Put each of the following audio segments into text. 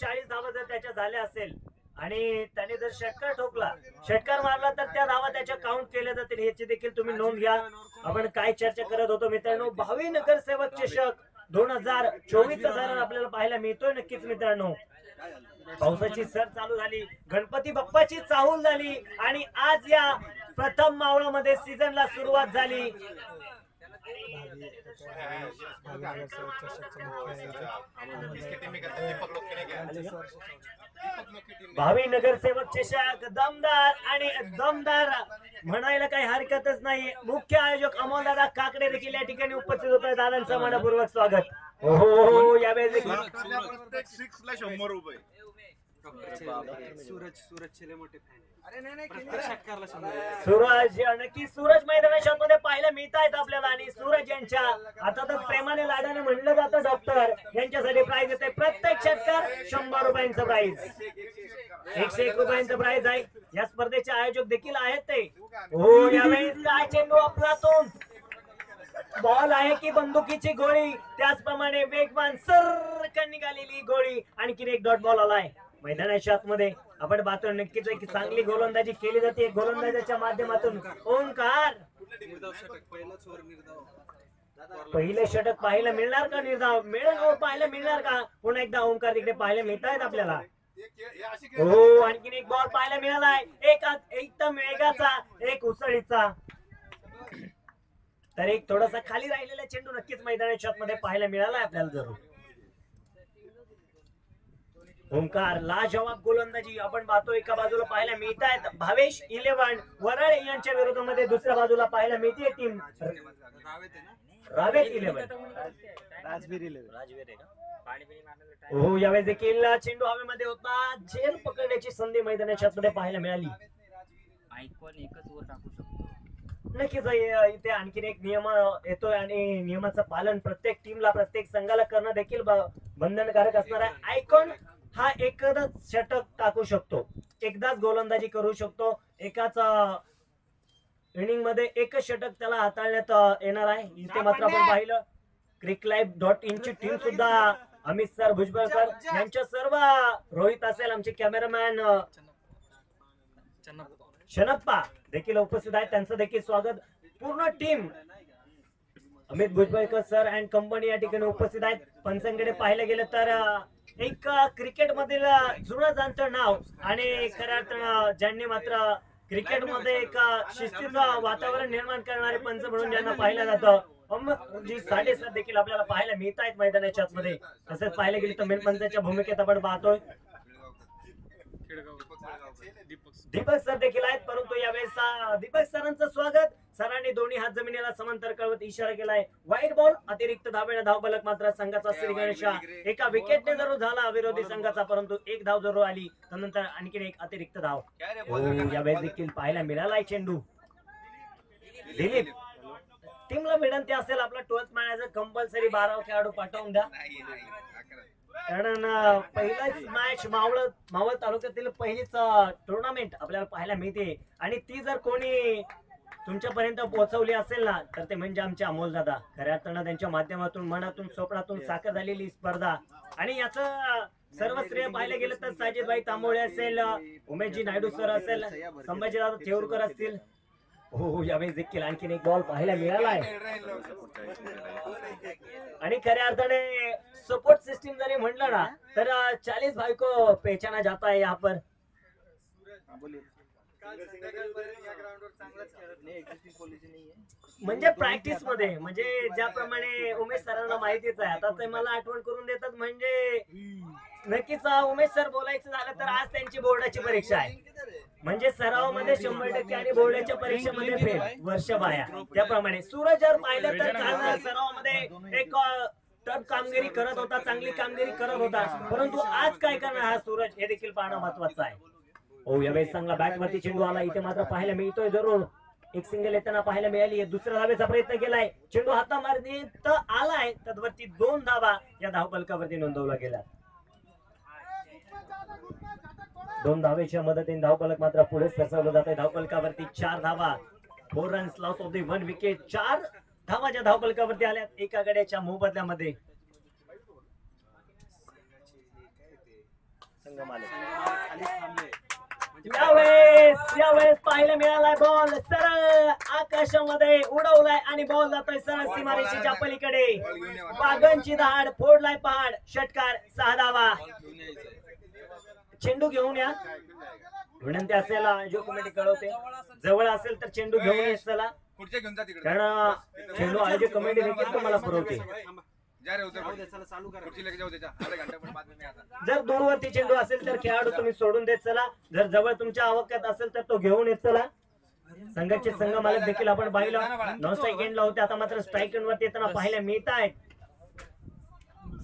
40 धावा जर त्याच्या झाल्या असेल आणि त्याने जर षटकार ठोकला, षटकार मारला, तर त्या धावा त्याच्या काउंट केल्या जातील, याची देखील तुम्ही नोंद घ्या. आपण काय चर्चा करत होतो मित्रांनो, भावी नगरसेवक चषक 2024 आपल्याला पाहायला मिळतोय नक्कीच मित्रांनो. पावसाची सर चालू झाली, गणपती बाप्पाची चाहूल झाली आणि आज या प्रथम मावळामध्ये सीझनला सुरुवात झाली. भावी नगरसेवक चषक दमदार आणि दमदार म्हणायला काही हरकतच नाही. मुख्य आयोजक अमोलदादा काकडे देखील या ठिकाणी उपस्थित होत आहेत. दादांचं मनपूर्वक स्वागत. हो यावेळेस सूरज नक्की सूरज मैदानामध्ये पाहायला मिळत आहेत आपल्याला आणि सूरज यांच्या अर्थातच प्रेमाने लाडाने म्हणलं जातं डॉक्टर यांच्यासाठी प्राइज येते. प्रत्येक षटकार 100 रुपयांचं प्राइज, 101 रुपयांचं प्राइज आहे. या स्पर्धेचे आयोजक देखील आहेत ते. हो यावेळेस काय चेंडू अपघातून बॉल आहे की बंदुकीची गोळी, त्याचप्रमाणे वेगवान सरकन निघालेली गोळी, आणखी एक डॉट बॉल आलाय मैदानाच्या आतमध्ये. आपण पाहतो नक्कीच की चांगली गोलंदाजी केली जाते गोलंदाजाच्या माध्यमातून. ओंकार पहिले षटक पाहायला मिळणार का? निर्धाव मिळेल पाहायला मिळणार का? पुन्हा एकदा ओंकार तिकडे पाहायला मिळत आहेत आपल्याला. हो आणखीन एक बॉल पाहायला मिळालाय, एक एकदम वेगाचा, एक उसळीचा, तर एक थोडासा खाली राहिलेला चेंडू नक्कीच मैदानाच्या आतमध्ये पाहायला मिळाला आपल्याला जरूर. ओंकार लाजवाब गोलंदाजी आपण पाहतो. एका बाजूला पाहायला मिळत आहेत भावेश 11 वराळे यांच्या विरोधामध्ये, दुसऱ्या बाजूला पाहायला मिळते टीम रावेत 11 राजवीर 11. हो यावेळेस देखील चेंडू हवेमध्ये होता, झेल पकडण्याची संधी मैदानाच्या आतमध्ये पाहायला मिळाली. आयकॉन एकच वर टाकू शकतो नक्कीच. इथे आणखीन एक नियम येतोय आणि नियमाचं पालन प्रत्येक टीमला प्रत्येक संघाला करणं देखील बंधनकारक असणार आहे. आयकॉन हा एकदाच षटक टाकू शकतो, एकदाच गोलंदाजी करू शकतो, एकाच इनिंग मध्ये एकच षटक त्याला हाताळण्यात येणार आहे. इथे मात्र आपण पाहिलं cricklife.in ची टीम सुद्धा अमित सर भुजबळकर यांच्या सर्व, रोहित असेल आमचे कॅमेरामॅन शनप्पा देखील उपस्थित आहेत, त्यांचं देखील स्वागत. पूर्ण team Amit Bhujbalkar sir and company या ठिकाणी उपस्थित आहेत. पंचांकडे पाहिलं गेलं तर एक क्रिकेट मधील जुनं जाणतं नाव आणि खऱ्या अर्थानं ज्यांनी मात्र क्रिकेटमध्ये एक शिस्तीचं वातावरण निर्माण करणारे पंच म्हणून ज्यांना पाहिलं जातं, जी 7.5 देखील आपल्याला पाहायला मिळत आहेत मैदानाच्या आतमध्ये. तसंच पाहायला गेलं तर मेन पंचाच्या भूमिकेत आपण पाहतोय दीपक सर देखील आहेत. परंतु यावेळेस दीपक सरांचं स्वागत. सरांनी दोन्ही हात जमिनीला समांतर कळवत इशारा केलाय. वाईट बॉल, अतिरिक्त धावेने धावफलक मात्र संघाचा श्रीगणेशा एका विकेटने जरूर झाला विरोधी संघाचा, परंतु एक धाव जरूर आली, त्यानंतर आणखीन एक अतिरिक्त धाव. यावेळेस देखील पाहायला मिळालाय चेंडू. दिलीप टीमला विनंती असेल आपला 12th मॅच कंपल्सरी 12 खेळाडू पाठवून द्या, कारण पहिलाच मॅच मावळ तालुक्यातील पहिलीच टुर्नामेंट आपल्याला पाहायला मिळते आणि ती जर कोणी तुमच्यापर्यंत पोहोचवली असेल ना, तर ते म्हणजे आमचे अमोल दादा. खऱ्या अर्थानं त्यांच्या माध्यमातून मनातून स्वप्नातून साकार झालेली स्पर्धा आणि याचं सर्व श्रेय पाहिलं गेलं तर साजिदभाई तांबोळे असेल, उमेशजी नायडू सर असेल, संभाजी दादा थेऊरकर असतील. हो यावेळेस देखील आणखीन एक बॉल पाहायला मिळाला आहे आणि खऱ्या अर्थाने सपोर्ट सिस्टीम जरी म्हटलं ना तर 40 भाई को पहचाना जाता है यहाँ पर. म्हणजे प्रॅक्टिस मध्ये, म्हणजे ज्याप्रमाणे उमेश सरांना माहितीच आहे, आता ते मला आठवण करून देतात. म्हणजे नक्कीच उमेश सर बोलायचं झालं तर आज त्यांची बोर्डाची परीक्षा आहे, म्हणजे सरावामध्ये 100% आणि बोर्डाच्या परीक्षेमध्ये फेल, वर्ष बाया. त्याप्रमाणे सूरज जर पाहिलं तर काल सरावामध्ये एक टफ कामगिरी करत होता, चांगली कामगिरी करत होता, परंतु आज काय करणार हा सूरज हे देखील पाहणं महत्वाचं आहे. हो यावेळेस चांगला बॅटवरती चेंडू आला, इथे मात्र पाहायला मिळतोय जरूर एक सिंगल येताना पाहायला मिळाली. दुसऱ्या धावेचा प्रयत्न केलाय, चेंडू हातामार्फत आलाय, तद्वरती 2 धावा या धावफलकावरती नोंदवला गेला. 2 धावेच्या मदतीने धावफलक मात्र पुढे सरसावलं जात आहे. धावफलकावरती 4 धावा, 4 runs, loss of the 1 wicket. 4 धावा ज्या धावफलकावरती आल्यात एका गड्याच्या मोबदल्यामध्ये. संघ मालक. खालीच थांबले. यावेळेस पाहायला मिळालाय बॉल सरळ आकाशामध्ये उडवलाय आणि बॉल जातोय सरळ सीमारेषेच्या पलीकडे. बागनची धाड फोडलाय पहाड. षटकार 6 धावा. चेंडू घेऊन या. विनंती असेल जो कमिटी कळवते जवळ असेल तर चेंडू घेऊन ये चला, कारण चेंडू आयोजक कमिटी देखील तुम्हाला पुरवते. जर दूरवरती चेंडू असेल तर खेळाडू तुम्ही सोडून देत चला. जर जवळ तुमच्या अवकात असेल तर तो घेऊन येत चला. संघाचे संघ मालक देखील आपण पाहिलं नॉन स्ट्राईक एंडला होते, आता मात्र स्ट्राईक एंडवरती येताना पाहायला मिळत आहेत.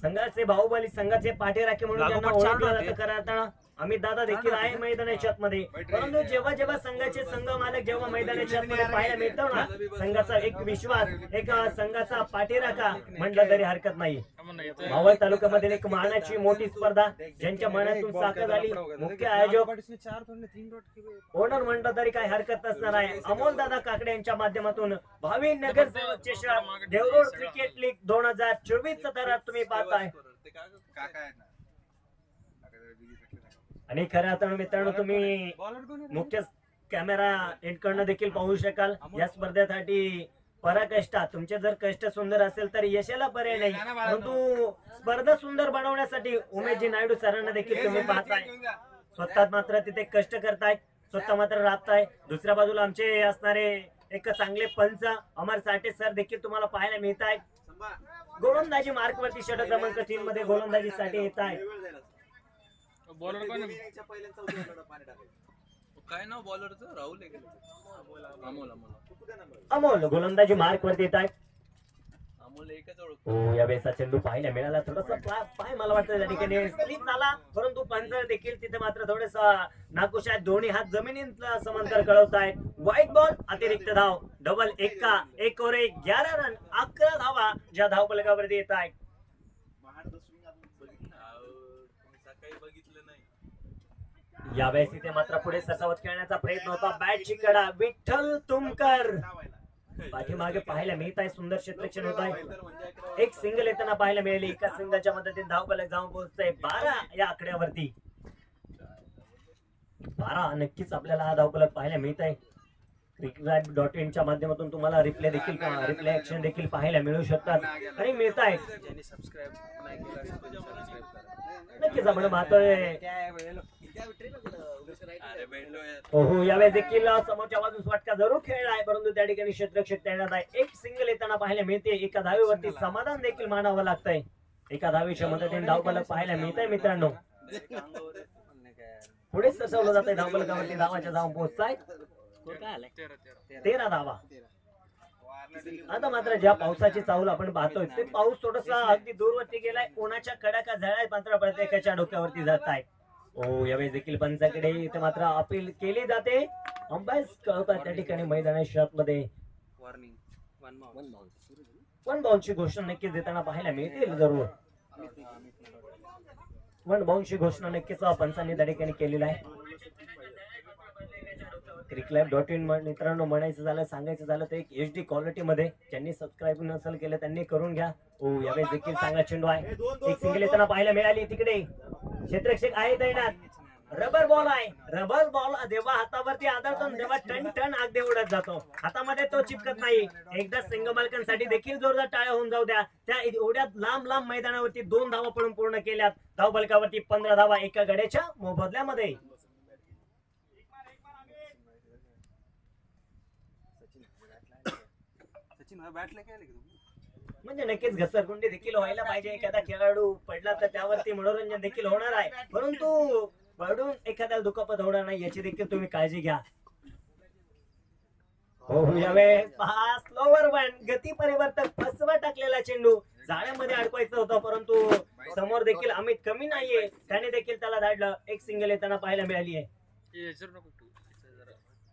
संघाचे बाहुबली संघाचे पाठीराखे म्हणून त्यांना ओळखलं जातं खरं अर्थानं. अमित दादा देखील आहे मैदानाच्या आतमध्ये. परंतु जेव्हा जेव्हा संघाचे संघ मालक जेव्हा मैदानाच्या आतमध्ये पाहायला मिळतो ना, संघाचा एक विश्वास, एक संघाचा पाठीराखा म्हटलं तरी हरकत नाही. मावळ तालुक्यामधील एक मानाची मोठी स्पर्धा ज्यांच्या मनातून साकार झाली. मुख्य आयोजक ओनर म्हटलं तरी काही हरकत नसणार आहे. अमोल दादा काकडे यांच्या माध्यमातून भावी नगरसेवक चषक देवरोड क्रिकेट लीग 2024 दरात तुम्ही पाहताय. आणि खऱ्या अर्थानं मित्रांनो तुम्ही मुख्य कॅमेरा एंडकडनं देखील पाहू शकाल. या स्पर्धेसाठी पराकष्टा तुमचे जर कष्ट सुंदर असेल तर यशाला पर्याय नाही, परंतु स्पर्धा सुंदर बनवण्यासाठी उमेशजी नायडू सरांना देखील तुम्ही पाहताय. स्वतः मात्र तिथे कष्ट करतायत, स्वतः मात्र राबताय. दुसऱ्या बाजूला आमचे असणारे एक चांगले पंच अमर साठे सर देखील तुम्हाला पाहायला मिळत आहेत. गोलंदाजी मार्क वरती षटक क्रमांक 3 मध्ये गोलंदाजीसाठी येत आहे. बॉलर काय नाव बॉलरचं? राहुल अमोल गोलंदाजी मार्क वरती येत आहे. अमोल एकच ओळख. या वेळेचा चेंडू पाहायला मिळाला. थोडासा पाय मला वाटतं त्या ठिकाणी स्लिप झाला, परंतु पंच देखील तिथे मात्र थोडस नाखुश आहेत. दोन्ही हात जमिनीला समांतर कळवत आहेत. व्हाईट बॉल अतिरिक्त धाव. डबल एक्का 1 ओव्हर 11 रन 11 धावा ज्या धावफलकावरती येत आहेत. यावेळेस इथे मात्र पुढे ससावत खेळण्याचा प्रयत्न होता. बॅटची कडा विठ्ठल तुमकर पाठीमागे पाहायला मिळत आहे. सुंदर क्षेत्ररक्षण होत आहे. एक सिंगल येताना पाहायला मिळाली. एका सिंगलच्या मदतीने धावफलक जाऊन पोहोचतोय 12 या आकड्यावरती. 12 नक्कीच आपल्याला हा धावफलक पाहायला मिळत आहे. cricket.in च्या माध्यमातून तुम्हाला रिप्ले ऍक्शन देखील पाहायला मिळू शकतात आणि मिळत आहेत. नक्कीच आपण पाहतोय. हो यावेळेस देखील समोरच्या बाजूस फटका जरूर खेळला आहे, परंतु त्या ठिकाणी क्षेत्ररक्षक तैनात आहे. एक सिंगल येताना पाहायला मिळते. एका धावेवरती समाधान देखील मानावं लागतंय. एका धावेच्या मदतीने धावफलक पाहायला मिळत आहे. मित्रांनो पुढे सजवलं जात आहे. धावफलकावरती धावाच्या जाऊन पोहोचताय. 13 धावा. आता मात्र ज्या पावसाची चाहूल आपण पाहतोय ते पाऊस थोडासा अगदी दूरवरती गेलाय. उन्हाच्या कडाका झळाय मात्र प्रत्येकाच्या डोक्यावरती जात आहे. हो यावेळेस देखील पंचाकडे इथे मात्र अपील केली जाते. अंपायर कळतात त्या ठिकाणी मैदानाच्या मध्ये वन बाउंसची घोषणा नक्कीच देताना पाहायला मिळतील. जरूर वन बाउंसची घोषणा नक्कीच पंचांनी त्या ठिकाणी केलेली आहे. cricket.in मित्रांनो म्हणायचं झालं सांगायचं झालं तर एक HD क्वालिटी मध्ये ज्यांनी सबस्क्राईब नसेल केलं त्यांनी करून घ्या. हो यावेळेस देखील चांगला चेंडू आहे. एक सिंगल येताना पाहायला मिळाली. तिकडे क्षेत्ररक्षक आहे तैनात. रबर बॉल आहे. रबर बॉल जेव्हा हातावरती आदळतो तेव्हा टन टन अगदी उडत जातो. हातामध्ये तो चिपकत नाही. एकदा संघ मालकांसाठी देखील जोरदार टाळ्या होऊन जाऊ द्या. त्या एवढ्यात लांब लांब मैदानावरती 2 धावा पडून पूर्ण केल्यात. धावफलकावरती 15 धावा एका गड्याच्या मोबदल्यामध्ये. म्हणजे नक्कीच घसरगुंडी देखील व्हायला पाहिजे. एखादा खेळाडू पडला तर त्यावरती मनोरंजन देखील होणार आहे, परंतु पडून एखाद्याला दुखापत होणार नाही याची देखील तुम्ही काळजी घ्या. हो यावेळेस पहा स्लोवर वन गती परिवर्तक फसवा टाकलेला चेंडू जाळ्यामध्ये अडकवायचं होतं, परंतु समोर देखील अमित कमी नाहीये त्याने देखील त्याला धाडलं. एक सिंगल येताना पाहायला मिळाली आहे.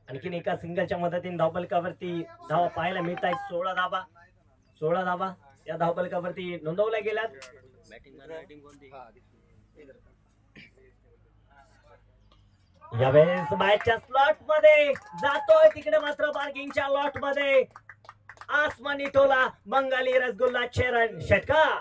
आणखीन एका सिंगलच्या मदतीने धावफलकावरती धावा पाहायला मिळत आहेत. 16 धावा या धावफलकावरती नोंदवल्या गेल्यात. यावेळेस मॅचच्या स्लॉट मध्ये जातोय. तिकडे मात्र पार्किंगच्या लॉट मध्ये आसमानी टोला बंगाली रसगुल्ला षटकार.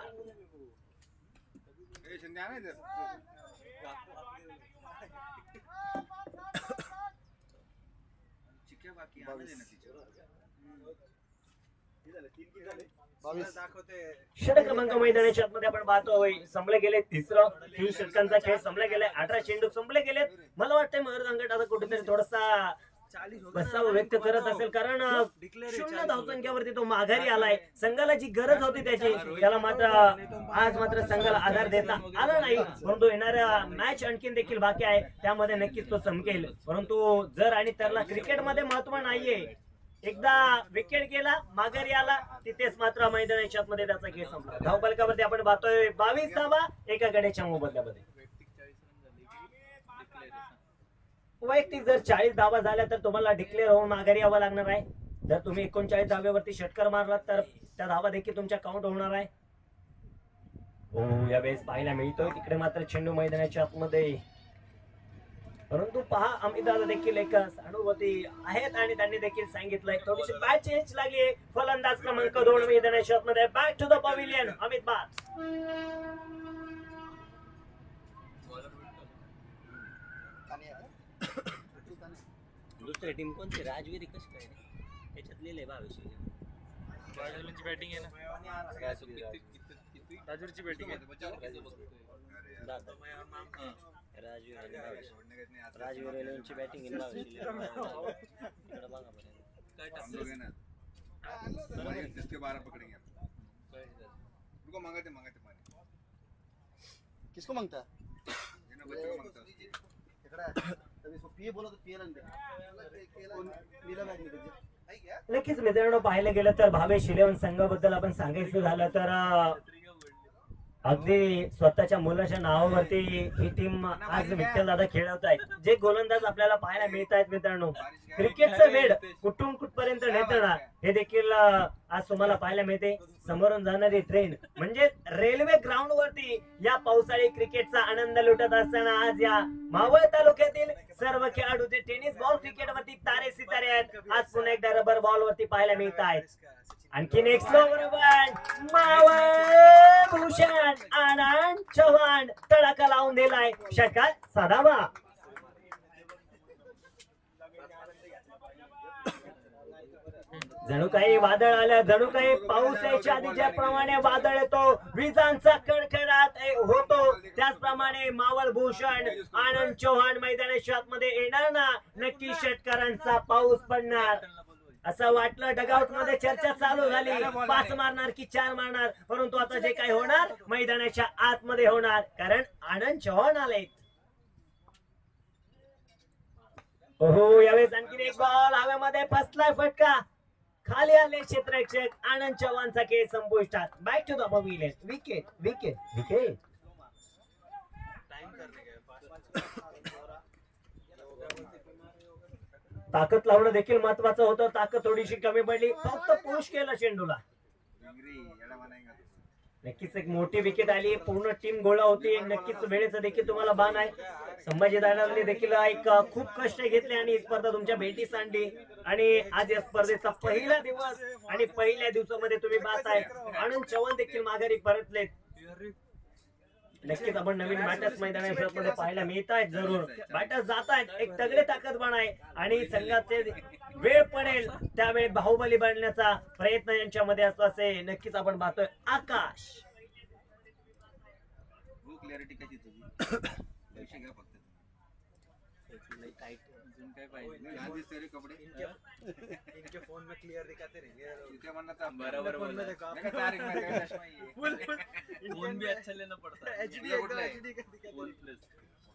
षटक क्रमांक मैदानाच्या आतमध्ये आपण पाहतोय संपले गेले तिसरं 3 षटकांचा खेळ संपला गेलाय 18 चेंडू संपले गेलेत. मला वाटतंय मयूरदांगट आता कुठेतरी थोडासा बसावं व्यक्त करत असेल कारण 0 धावसंख्यावरती तो माघारी आलाय. संघाला जी गरज होती त्याची त्याला मात्र आज मात्र संघाला आधार देता आला नाही. परंतु येणाऱ्या मॅच आणखीन देखील बाकी आहे त्यामध्ये नक्कीच तो चमकेल. परंतु जर आणि त्याला क्रिकेटमध्ये महत्व नाहीये. एकदा विकेट गेला माघारी आला तिथेच मात्र मैदानाच्या आतमध्ये त्याचा खेळ संपला. धावफलकावरती आपण पाहतोय 22 धावा एका गड्याच्या मोबदल्यामध्ये. वैयक्तिक जर 40 धावा झाल्या तर तुम्हाला डिक्लेअर होऊन माघारी यावं लागणार आहे. जर तुम्ही 39 धाव्यावरती षटकार मारलात तर त्या धावा देखील तुमच्या काउंट होणार आहे. यावेळेस पाहायला मिळतोय तिकडे मात्र चेंडू मैदानाच्या आतमध्ये. परंतु पहा अमित दादा देखील एक अनुभूती आहेत आणि त्यांनी देखील सांगितलंय थोडीशी बॅट चेंज लागली. फलंदाज क्रमांक 2 मैदानाच्या आतमध्ये back to the pavilion Amit बात. दुसरी टीम कोणती राजगिरी कशी काय त्याच्यात लिहिलंय 22. राजूची बॅटिंग आहे ना राजूची बॅटिंग आहे राजवीर रेल्वेची बॅटिंग इकडे बघा जिसके 12 पकड़ेंगे रुको मंगाते पानी किसको मांगता बच्चे को मांगता तब इसको पिए बोला तो पिए नीला बैग निकल नक्कीच मित्रांनो पाहायला गेलं तर भावेश इलेव्हन संघाबद्दल आपण सांगायचं झालं तर अगदी स्वतःच्या मुलाच्या नावावरती ही टीम आज विठ्ठल दादा खेळवत आहेत. जे गोलंदाज आपल्याला पाहायला मिळत आहेत मित्रांनो क्रिकेटचं वेळ कुठून कुठपर्यंत नेताना हे देखील आज तुम्हाला पाहायला मिळते. समोरून जाणारी ट्रेन म्हणजे रेल्वे ग्राउंड वरती या पावसाळी क्रिकेटचा आनंद लुटत असताना आज या मावळ तालुक्यातील सर्व खेळाडू जे टेनिस बॉल क्रिकेट वरती तारे सितारे आहेत आज पुन्हा एकदा रबर बॉल वरती पाहायला मिळत आहेत. आणखीन एक स्लो बरोबर मावळ भूषण आनंद चव्हाण तडाखा लावून दिलाय. षटकार साधावा. जणू काही वादळ आलं जणू काही पाऊस यायच्या आधी ज्याप्रमाणे वादळ येतो विजांचा कडकडाट होतो त्याचप्रमाणे मावळ भूषण आनंद चव्हाण मैदानाच्या आतमध्ये येणार ना नक्की षटकारांचा पाऊस पडणार असं वाटलं. डगआउट मध्ये चर्चा चालू झाली 5 मारणार की 4 मारणार परंतु आता जे काही होणार मैदानाच्या आतमध्ये होणार कारण आनंद चव्हाण आले. ओहो यावेळेस आणखीन एक बॉल हवेमध्ये फसलाय फटका खाली आले क्षेत्ररक्षक आनंद चव्हाणचा खेळ संपुष्टात. Back to the pavilion wicket wicket wicket. ताकद लावणं देखील महत्वाचं होतं. ताकद थोडीशी कमी पडली फक्त पुश केलं चेंडूला. नक्कीच एक मोठी विकेट आली पूर्ण टीम गोळा होती. नक्कीच वेळेचं देखील तुम्हाला भान आहे. संभाजी दादांनी देखील एक खूप कष्ट घेतले आणि ही स्पर्धा तुमच्या भेटीस आणली आणि आज या स्पर्धेचा पहिला दिवस आणि पहिल्या दिवसामध्ये तुम्ही पाहताय आनंद चव्हाण देखील माघारी परतलेत. नक्कीच आपण नवीन बॅटर्स मैदानामध्ये पाहायला मिळत आहेत. जरूर बॅटर्स जात आहेत एक तगडे ताकदवान आहे आणि संघाचे वेळ पडेल त्यावेळी बाहुबली बनण्याचा प्रयत्न यांच्यामध्ये असतो असे नक्कीच आपण पाहतोय. आकाश क्लॅरिटी कशी तुझी पैसे घ्या फक्त काय पाहिजे गांधी तेरे कपड़े इनके फोन में क्लियर दिखाते रहेंगे तुझे म्हणना था बराबर बोला देखा तारीख में क्या चश्मा ये फोन भी अच्छा लेना पड़ता है एचडी एकदम वन प्लस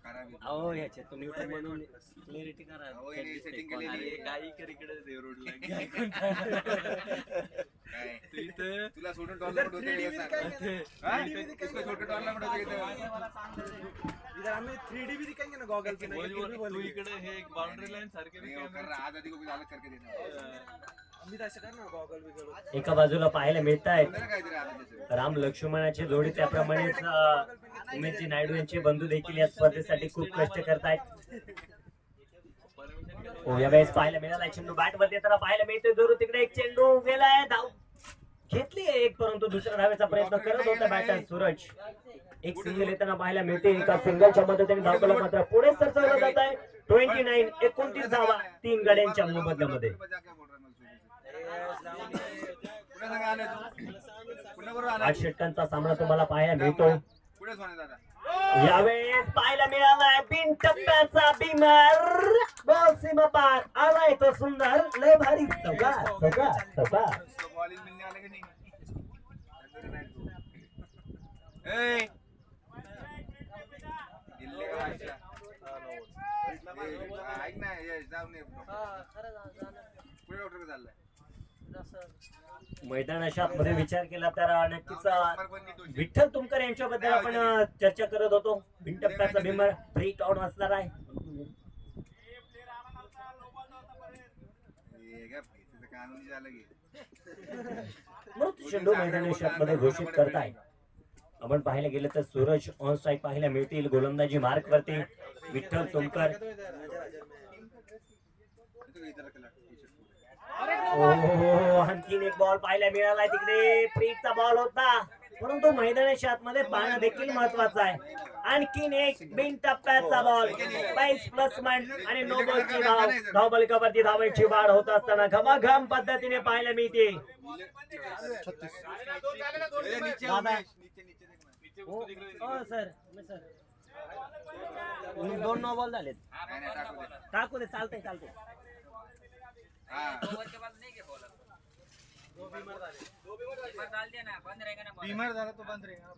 अहो ह्याच्यात तुम्ही म्हणून क्लिअरिटी करा. सेटिंग केलेली अरे काही कर इकडे देव रोडला काय तू इथं तुला सोडून टॉर्नामेंट होते इसको छोटे टॉर्नामेंट होते इधर हमें 3D भी दिखाएंगे ना गॉगल पे तू इकडे हे बाउंड्री लाईन सारखे नहीं वो कर रहा आज आदि को भी अलग करके देना अमित ऐसे करना गॉगल भी एका बाजूला पाहायला मिळत आहेत अंदर काय तेरे आदि जैसे राम लक्ष्मणाची जोडी त्याप्रमाणेच उमेशजी नायडू यांचे बंधू देखील या स्पर्धेसाठी खूप कष्ट करतायत. यावेळेस पाहायला मिळाला चेंडू बॅट वरती येताना पाहायला मिळतोय. जरूर तिकडे एक चेंडू गेलाय धाव घेतली एक, परंतु दुसऱ्या धावेचा प्रयत्न करत होता बॅटर सूरज. एक सिंगल येताना पाहायला मिळते. एका सिंगलच्या मदतीने धावफलक मात्र पुढे सरसावलं जात आहे. 29 धावा 3 गाड्यांच्या मोबदल्यामध्ये. पुन्हा 8 षटकांचा सामना तुम्हाला पाहायला मिळतो. पुढे सोने दादा यावेळेस पाहायला मिळालाय बिन टप्प्याचा बिमर. बॉल सीमा पार आलाय तो सुंदर, लय भारी चौका चौका चौका. बॉलिंग मिळणे आले की नाही ए दिल्ली का भाषा ऐक ना ये जाऊ नये पुढे डॉक्टर चाललाय मैदानाच्या मध्ये विचार केला तर नक्कीच विठ्ठल तुमकर यांच्याबद्दल आपण चर्चा करत होतो. बिन टप्प्याचा बिमर फ्री टॉन असणार आहे. कानूनी झालं की मृत चेंडू मैदानाच्या मध्ये घोषित करताय. आपण पाहायला गेलं तर सूरज ऑन स्ट्राईक पाहायला मिळतील. गोलंदाजी मार्क वरती विठ्ठल तुमकर. आणखीन एक बॉल पाहायला मिळाला तिकडे. फ्रीचा बॉल होता, परंतु मैदानाच्या आतमध्ये पाहणं देखील महत्वाचं आहे. आणखीन एक बिन टप्प्याचा बॉल 22+1 आणि नो बॉलची धाव. धावफलकावरती धावांची वाढ होत असताना घमाघम पद्धतीने पाहायला मिळते. सर 2 नो बॉल झालेत. टाकू दे, चालतंय चालतंय. बीमार झाला तो बंद रहेगा.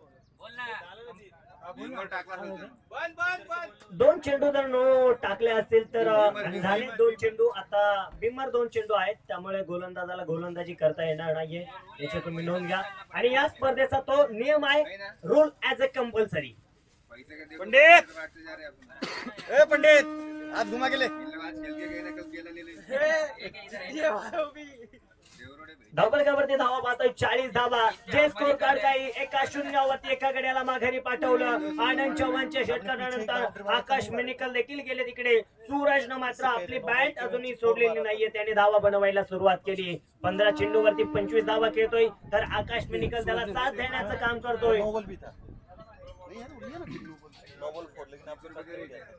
दोन चेंडू जर नो टाकले असतील तर झाले 2 चेंडू. आता बिमर 2 चेंडू आहेत, त्यामुळे गोलंदाजाला गोलंदाजी करता येणार नाहीये, याची तुम्ही नोंद घ्या. आणि या स्पर्धेचा तो नियम आहे, rule as a compulsory. Pandit ए पंडित आज घुमा गेले. धावफलकावरती धावा पाहतोय 40 धावा. जे स्कोर कार्ड काही 1-0 एका गड्याला माघारी पाठवलं. आनंद चव्हाणच्या षटकानंतर आकाश मेनिकल देखील गेले तिकडे. सूरजनं मात्र आपली बॅट अजूनही सोडलेली नाहीये, त्याने धावा बनवायला सुरुवात केली. 15 चेंडूवरती 25 धावा खेळतोय, तर आकाश मेनिकल त्याला साथ देण्याचं काम करतोय.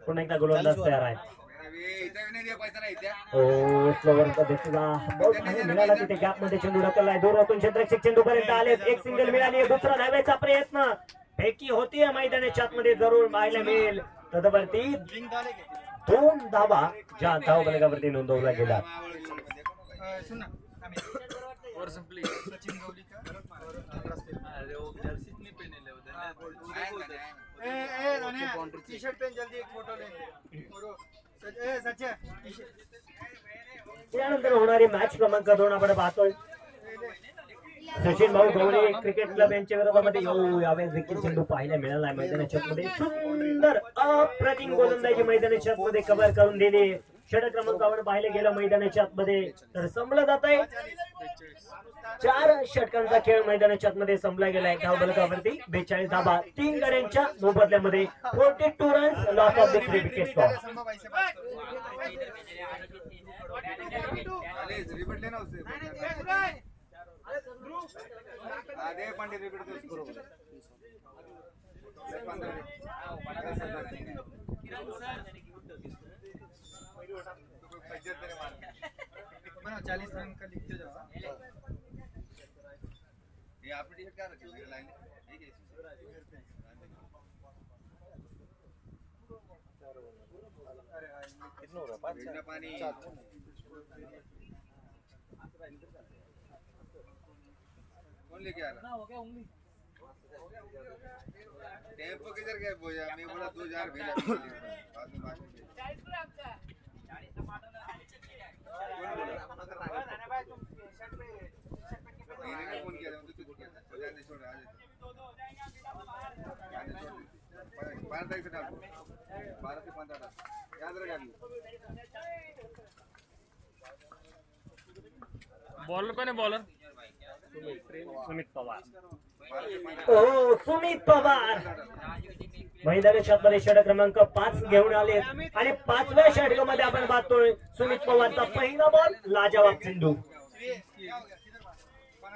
पुन्हा एकदा गोलंदाज तयार आहे. मिळाला तिथे गॅप मध्ये चेंडू ढकललाय. दूरातून क्षेत्ररक्षक चेंडू पर्यंत आले. एक सिंगल मिळाली. दुसरा धावायचा प्रयत्न फेकी होतीये मैदानाच्या आतमध्ये, जरूर पाहायला मिळेल. तदवरती 2 धावा ज्या धावफलकावरती नोंदवल्या गेल्या. और सिंपली सचिन गौली का अरे वो जर्सी नहीं पहने ले टी शर्ट पहन जल्दी, एक फोटो लेंगे. त्यानंतर होणारी मॅच क्रमांक 2 आपण पाहतोय. सचिन भाऊ गवळी क्रिकेट क्लब यांच्या विरोधामध्ये यावेळेस देखील चेंडू पाहायला मिळाला. मैदानाच्या मध्ये सुंदर अप्रतिम गोलंदाजी मैदानाच्या मध्ये कव्हर करून दिली. षटक क्रमांकावर पाहिले गेलं मैदानाच्या आतमध्ये, तर संपलं जात आहे. 4 षटकांचा खेळ मैदानाच्या आतमध्ये संपला गेलाय. धावफलकावरती 42 धावा 3 गड्यांच्या मोबदल्यामध्ये. 42 runs, loss of the 3 wicket score. Pandit repeat बना 40 रन का लिखते जाओ. ये आपने टी-शर्ट क्या रखी है लाइन ठीक है. कितना हो रहा? 5 पानी कौन लेके आ रहा? हो गया उंगली टेम्पो किधर गया बोया? मैं बोला 2000 भेजा बाद में बात की. मैंने फोन किया था, तो कुछ किया था. बजा दे, छोड़ आज 12 तारीख से डाल 12 से 15 डाल याद रखा. बॉलर कौन है? बॉलर सुमित पवार. सुमित पवार मैदानाच्या आतमध्ये षटक क्रमांक 5 घेऊन आले. आणि 5व्या षटकामध्ये आपण पाहतोय सुमित पवारचा पहिला बॉल लाजवाब चेंडू.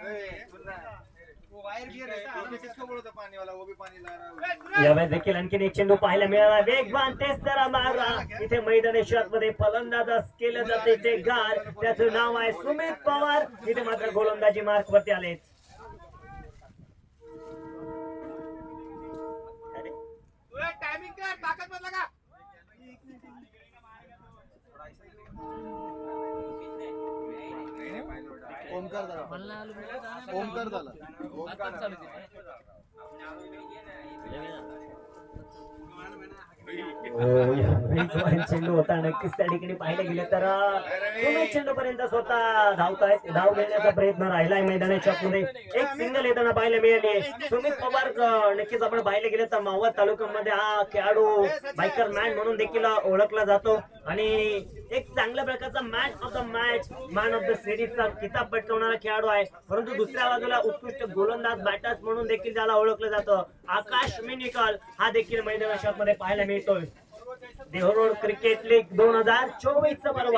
वो वायर बियर रहता है किसको बोलता पानी वाला वो भी पाणी ला रहा यावेळेस देखील आणखीन एक चेंडू पाहायला मिळाला. वेगवान तेस्तारा मारा इथे मैदानी मध्ये फलंदाज केलं जाते ते गार. त्याचं नाव आहे सुमित पवार. इथे मात्र गोलंदाजी मार्क वरती आले. टाइमिंग कर ताकत मत लगा ओमकार झाला ओमकार झाला चेंडू होता नक्कीच त्या ठिकाणी पाहिलं गेलं तर सुमित चेंडू पर्यंत स्वतः धावतायत. धाव घेण्याचा प्रयत्न राहिलाय मैदानाच्या मध्ये. एक सिंगल येताना पाहायला मिळाले. सुमित पवार नक्कीच आपण पाहिलं गेलं तर मावळ तालुक्यामध्ये हा खेळाडू बायकर मॅन म्हणून देखील ओळखला जातो आणि एक चांगल्या प्रकारचा man of the match man of the सिरीजचा किताब पटकावणारा खेळाडू आहे. परंतु दुसऱ्या बाजूला उत्कृष्ट गोलंदाज बॅटर्स म्हणून देखील त्याला ओळखलं जातं. आकाश मिनिकल हा देखील मैदानाच्या मध्ये पाहायला मिळतोय. देहरोड क्रिकेट लीग 2024 चा पर्व.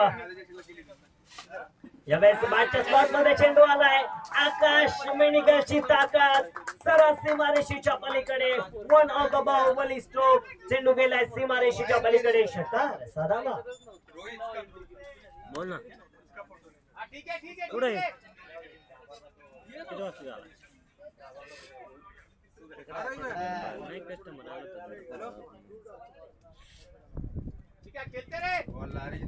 यावेळेस बॅटच्या स्पॉट मध्ये चेंडू आलाय. आकाश मिनिकलची ताकद सरस सीमारेषेच्या पलीकडे. One of the Baahubali stroke. चेंडू गेलाय सीमारेषेच्या पलीकडे. षटकार साधावा. बोल ना ठीक है पुढे ठीक है खेलते रहे और लारी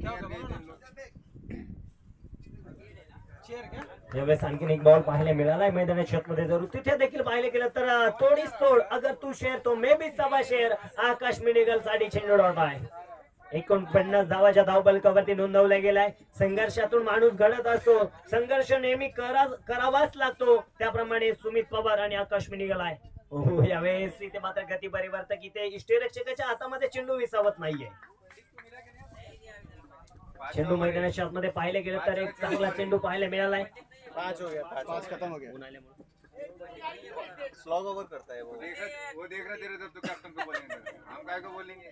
यावेळेस आणखीन एक बॉल पाहायला मिळालाय मैदानाच्या मध्ये. जरूर तिथे देखील पाहिलं गेलं तर तोडीस तोड. अगर तू शेर तो मे बी सवा शेर. आकाश मिनिकल साठी चेंडू डॉट आहे. 49 धावाच्या धावफलकावरती नोंदवला गेलाय. संघर्षातून माणूस घडत असतो. संघर्ष नेहमी करावाच लागतो. त्याप्रमाणे सुमित पवार आणि आकाश मिनिकल आहे. हो यावेळेस इथे मात्र गती परिवर्तक. इथे इष्टरक्षकाच्या हातामध्ये चेंडू विसावत नाहीये. चेंडू मैदानाच्या आतमध्ये पाहिलं गेलं तर एक चांगला चेंडू पाहायला मिळालाय. 5 हो गया 5 खत्म हो गया स्लॉग ओवर करता है वो देख रहा तेरे जब तो कैप्टन को बोलेंगे हम काय को बोलेंगे.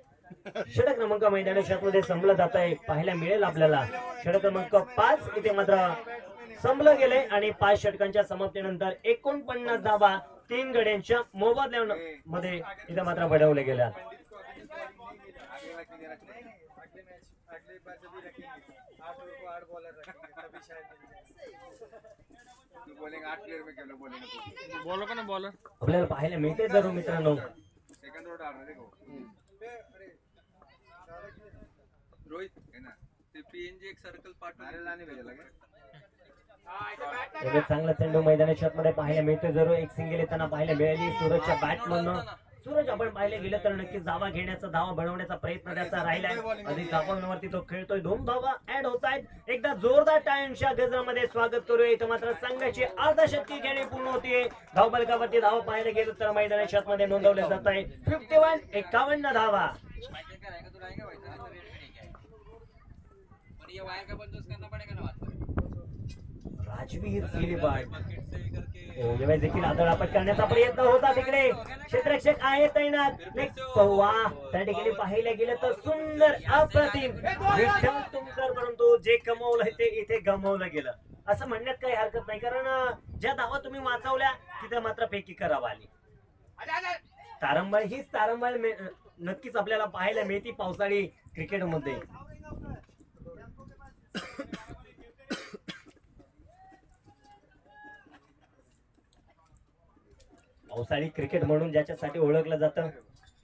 षटक क्रमांक मैदानाच्या आतमध्ये संपलं जात आहे पाहायला मिळेल आपल्याला. षटक क्रमांक 5 इथे मात्र संपलं गेले आणि 5 षटकांच्या समाप्तीनंतर 49 धावा 3 गड्यांच्या मोबदल्यामध्ये इथे मात्र बढ़वले गेल्या. अगले बार जब भी रखेंगे 8 ओवर को 8 बॉलर रखेंगे तभी शायद मिल जाए. तू बोलेंगे 8 प्लेयर में क्या लोग बोलेंगे बोलो का ना बॉलर. आपल्याला पाहायला मिळते जरूर मित्रांनो. सेकंड रोड आ रहा देखो रोहित है ना ते पीएनजी एक सर्कल पार्टनर नारे लाने भेजा लगे यावेळेस चांगला चेंडू मैदानाच्या आतमध्ये पाहायला मिळतोय. जरूर एक सिंगल येताना पाहायला मिळाली सूरजच्या बॅट मधून. सूरज आपण पाहिले गेलं तर नक्कीच धावा घेण्याचा धावा बनवण्याचा प्रयत्न त्याचा राहिलाय. अधिक धावांवरती तो खेळतोय. 2 धावा ऍड होत आहेत. एकदा जोरदार टाळ्यांच्या गजरामध्ये स्वागत करूया. इथं मात्र संघाची अर्धशतकी खेळी पूर्ण होतीये. धावफलकावरती धावा पाहायला गेलो तर मैदानाच्या आतमध्ये नोंदवले जात आहे 51 धावा. राजवीर इलिबाड यावेळेस देखील आदळापट करण्याचा प्रयत्न होता. तिकडे क्षेत्ररक्षक आहे तैनात. त्या ठिकाणी पाहायला गेलं तर सुंदर अप्रतिम विठ्ठल तुमकर. परंतु जे कमवलं ते इथे गमावलं गेलं असं म्हणण्यात काही हरकत नाही. कारण ज्या धावा तुम्ही वाचवल्या तिथे मात्र पैकी करावा आली. तारंबळ हीच तारंबळ नक्कीच आपल्याला पाहायला मिळते पावसाळी क्रिकेटमध्ये. पावसाळी क्रिकेट म्हणून ज्याच्यासाठी ओळखलं जातं.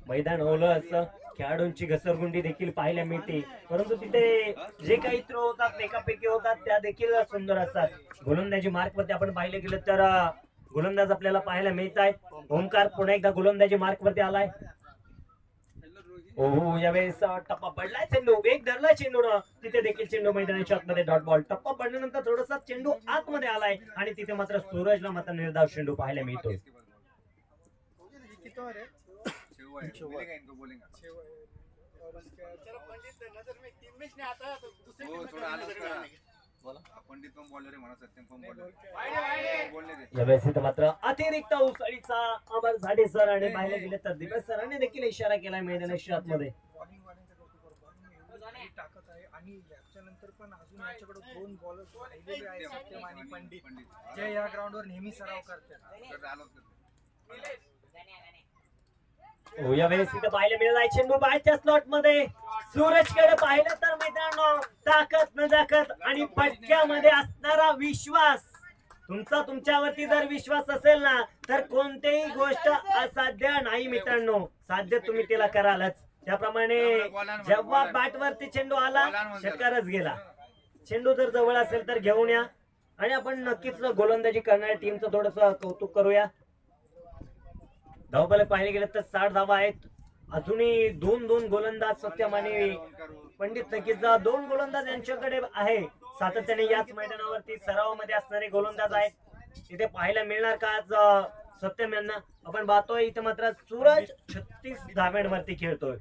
मैदान ओलं असतं. खेळाडूंची घसरगुंडी देखील पाहायला मिळते. परंतु तिथे जे काही थ्रो होतात एकापैकी होतात त्या देखील सुंदर असतात. गोलंदाजी मार्क वरती आपण पाहिलं गेलं तर गोलंदाज आपल्याला पाहायला मिळत आहेत. ओमकार पुन्हा एकदा गोलंदाजी मार्क वरती आलाय. हो यावेळेस टप्पा पडलाय. चेंडू एक धरलाय चेंडू. तिथे देखील चेंडू मैदानाच्या आतमध्ये डॉट बॉल. टप्पा पडल्यानंतर थोडासा चेंडू आतमध्ये आलाय आणि तिथे मात्र सूरजला मात्र निर्धाव चेंडू पाहायला मिळतो. मिलेगा इनको बोलेंगे चलो पंडित नजर में टीम में नहीं आता तो दूसरे वो की थोड़ा आलस नजर में करा. आने के. बोला पंडित पण बॉलर आहे म्हणा सत्यम पण बॉलर बोलले ते यावेळेस इथं मात्र अतिरिक्त उसळीचा अमर झाडे सर आणि पाहायला गेले तर दिपेश सरांनी देखील इशारा केलाय मैदानाच्या आतमध्ये. ताकद आहे आणि याच्या नंतर पण अजून याच्याकडे 2 बॉलर राहिलेले आहेत, सत्यम आणि पंडित, जे या ग्राउंडवर नेहमी सराव करतात. यावेळेस इथं पाहायला मिळालाय चेंडू बाहेरच्या स्लॉट मध्ये. सूरजकडे पाहिलं तर मित्रांनो ताकद नजाकत आणि पटक्यामध्ये असणारा विश्वास. तुमच्यावरती जर विश्वास असेल ना तर कोणतीही गोष्ट असाध्य नाही मित्रांनो, साध्य तुम्ही तिला करालच. त्याप्रमाणे जेव्हा बॅटवरती चेंडू आला षटकारच गेला. चेंडू जर जवळ असेल तर घेऊन या आणि आपण नक्कीच गोलंदाजी करणाऱ्या टीमचं थोडस कौतुक करूया. धावफलक पाहिले गेले तर 60 धावा आहेत. अजूनही 2 गोलंदाज सत्यम आणि पंडित नक्कीच 2 गोलंदाज यांच्याकडे आहे. सातत्याने याच मैदानावरती सरावामध्ये असणारे गोलंदाज आहेत. इथे पाहायला मिळणार का आज सत्यम यांना? आपण पाहतोय इथे मात्र सूरज 36 धाव्यांवरती खेळतोय.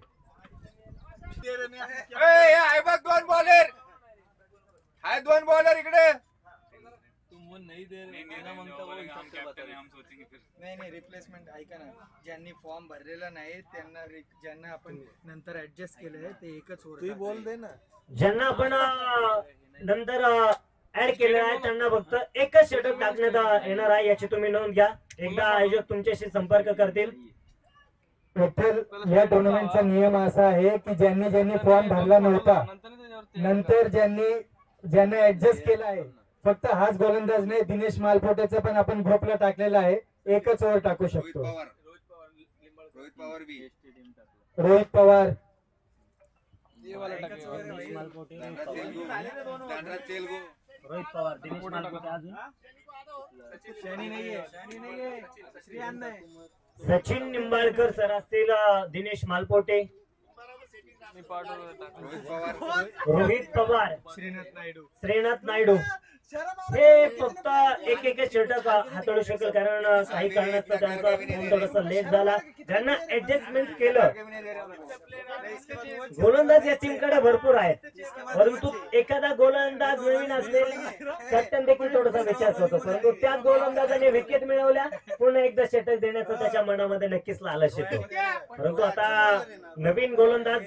2 बॉलर हाय, 2 बॉलर इकडे. तुम वो नहीं दे रहे ना मांगता वो हिसाब से बता रहे, हम सोचेंगे फिर. नाही रिप्लेसमेंट ऐका ना, ज्यांनी फॉर्म भरलेला नाही त्यांना ज्यांना आपण नंतर ऍडजस्ट केलंय ते एकच ओव्हर बोल दे ना. ज्यांना आपण नंतर ऍड केलं आहे त्यांना फक्त एकच षटक टाकण्यात येणार आहे, याची तुम्ही नोंद घ्या. एकदा आयोजक तुमच्याशी संपर्क करतील. या टुर्नामेंटचा नियम असा आहे की ज्यांनी फॉर्म भरला नव्हता, नंतर ज्यांना ऍडजस्ट केला आहे, फक्त हाच गोलंदाज नाही, दिनेश मालपोटेचा पण आपण ग्रुपला टाकलेला आहे, एकच ओव्हर टाकू शकतो. रोहित पवार रोहित पवार, दिनेश मालपोटे, अजून सचिन निंबाळकर सर असतील, दिनेश मालपोटे, रोहित पवार, श्रीनाथ नायडू. हे फक्त एक षटक हाताळू शकेल कारण काही कारणास्तव त्यांचा थोडासा लेट झाला. त्यांना ऍडजस्टमेंट केलं. गोलंदाज या टीमकडे भरपूर आहेत, परंतु एखादा गोलंदाज नवीन असेल कॅप्टन देखील थोडासा विचार होतो, परंतु त्याच गोलंदाजाने विकेट मिळवल्या. पुन्हा एकदा षटक देण्याचा त्याच्या मनामध्ये नक्कीच लालच येतो. परंतु आता नवीन गोलंदाज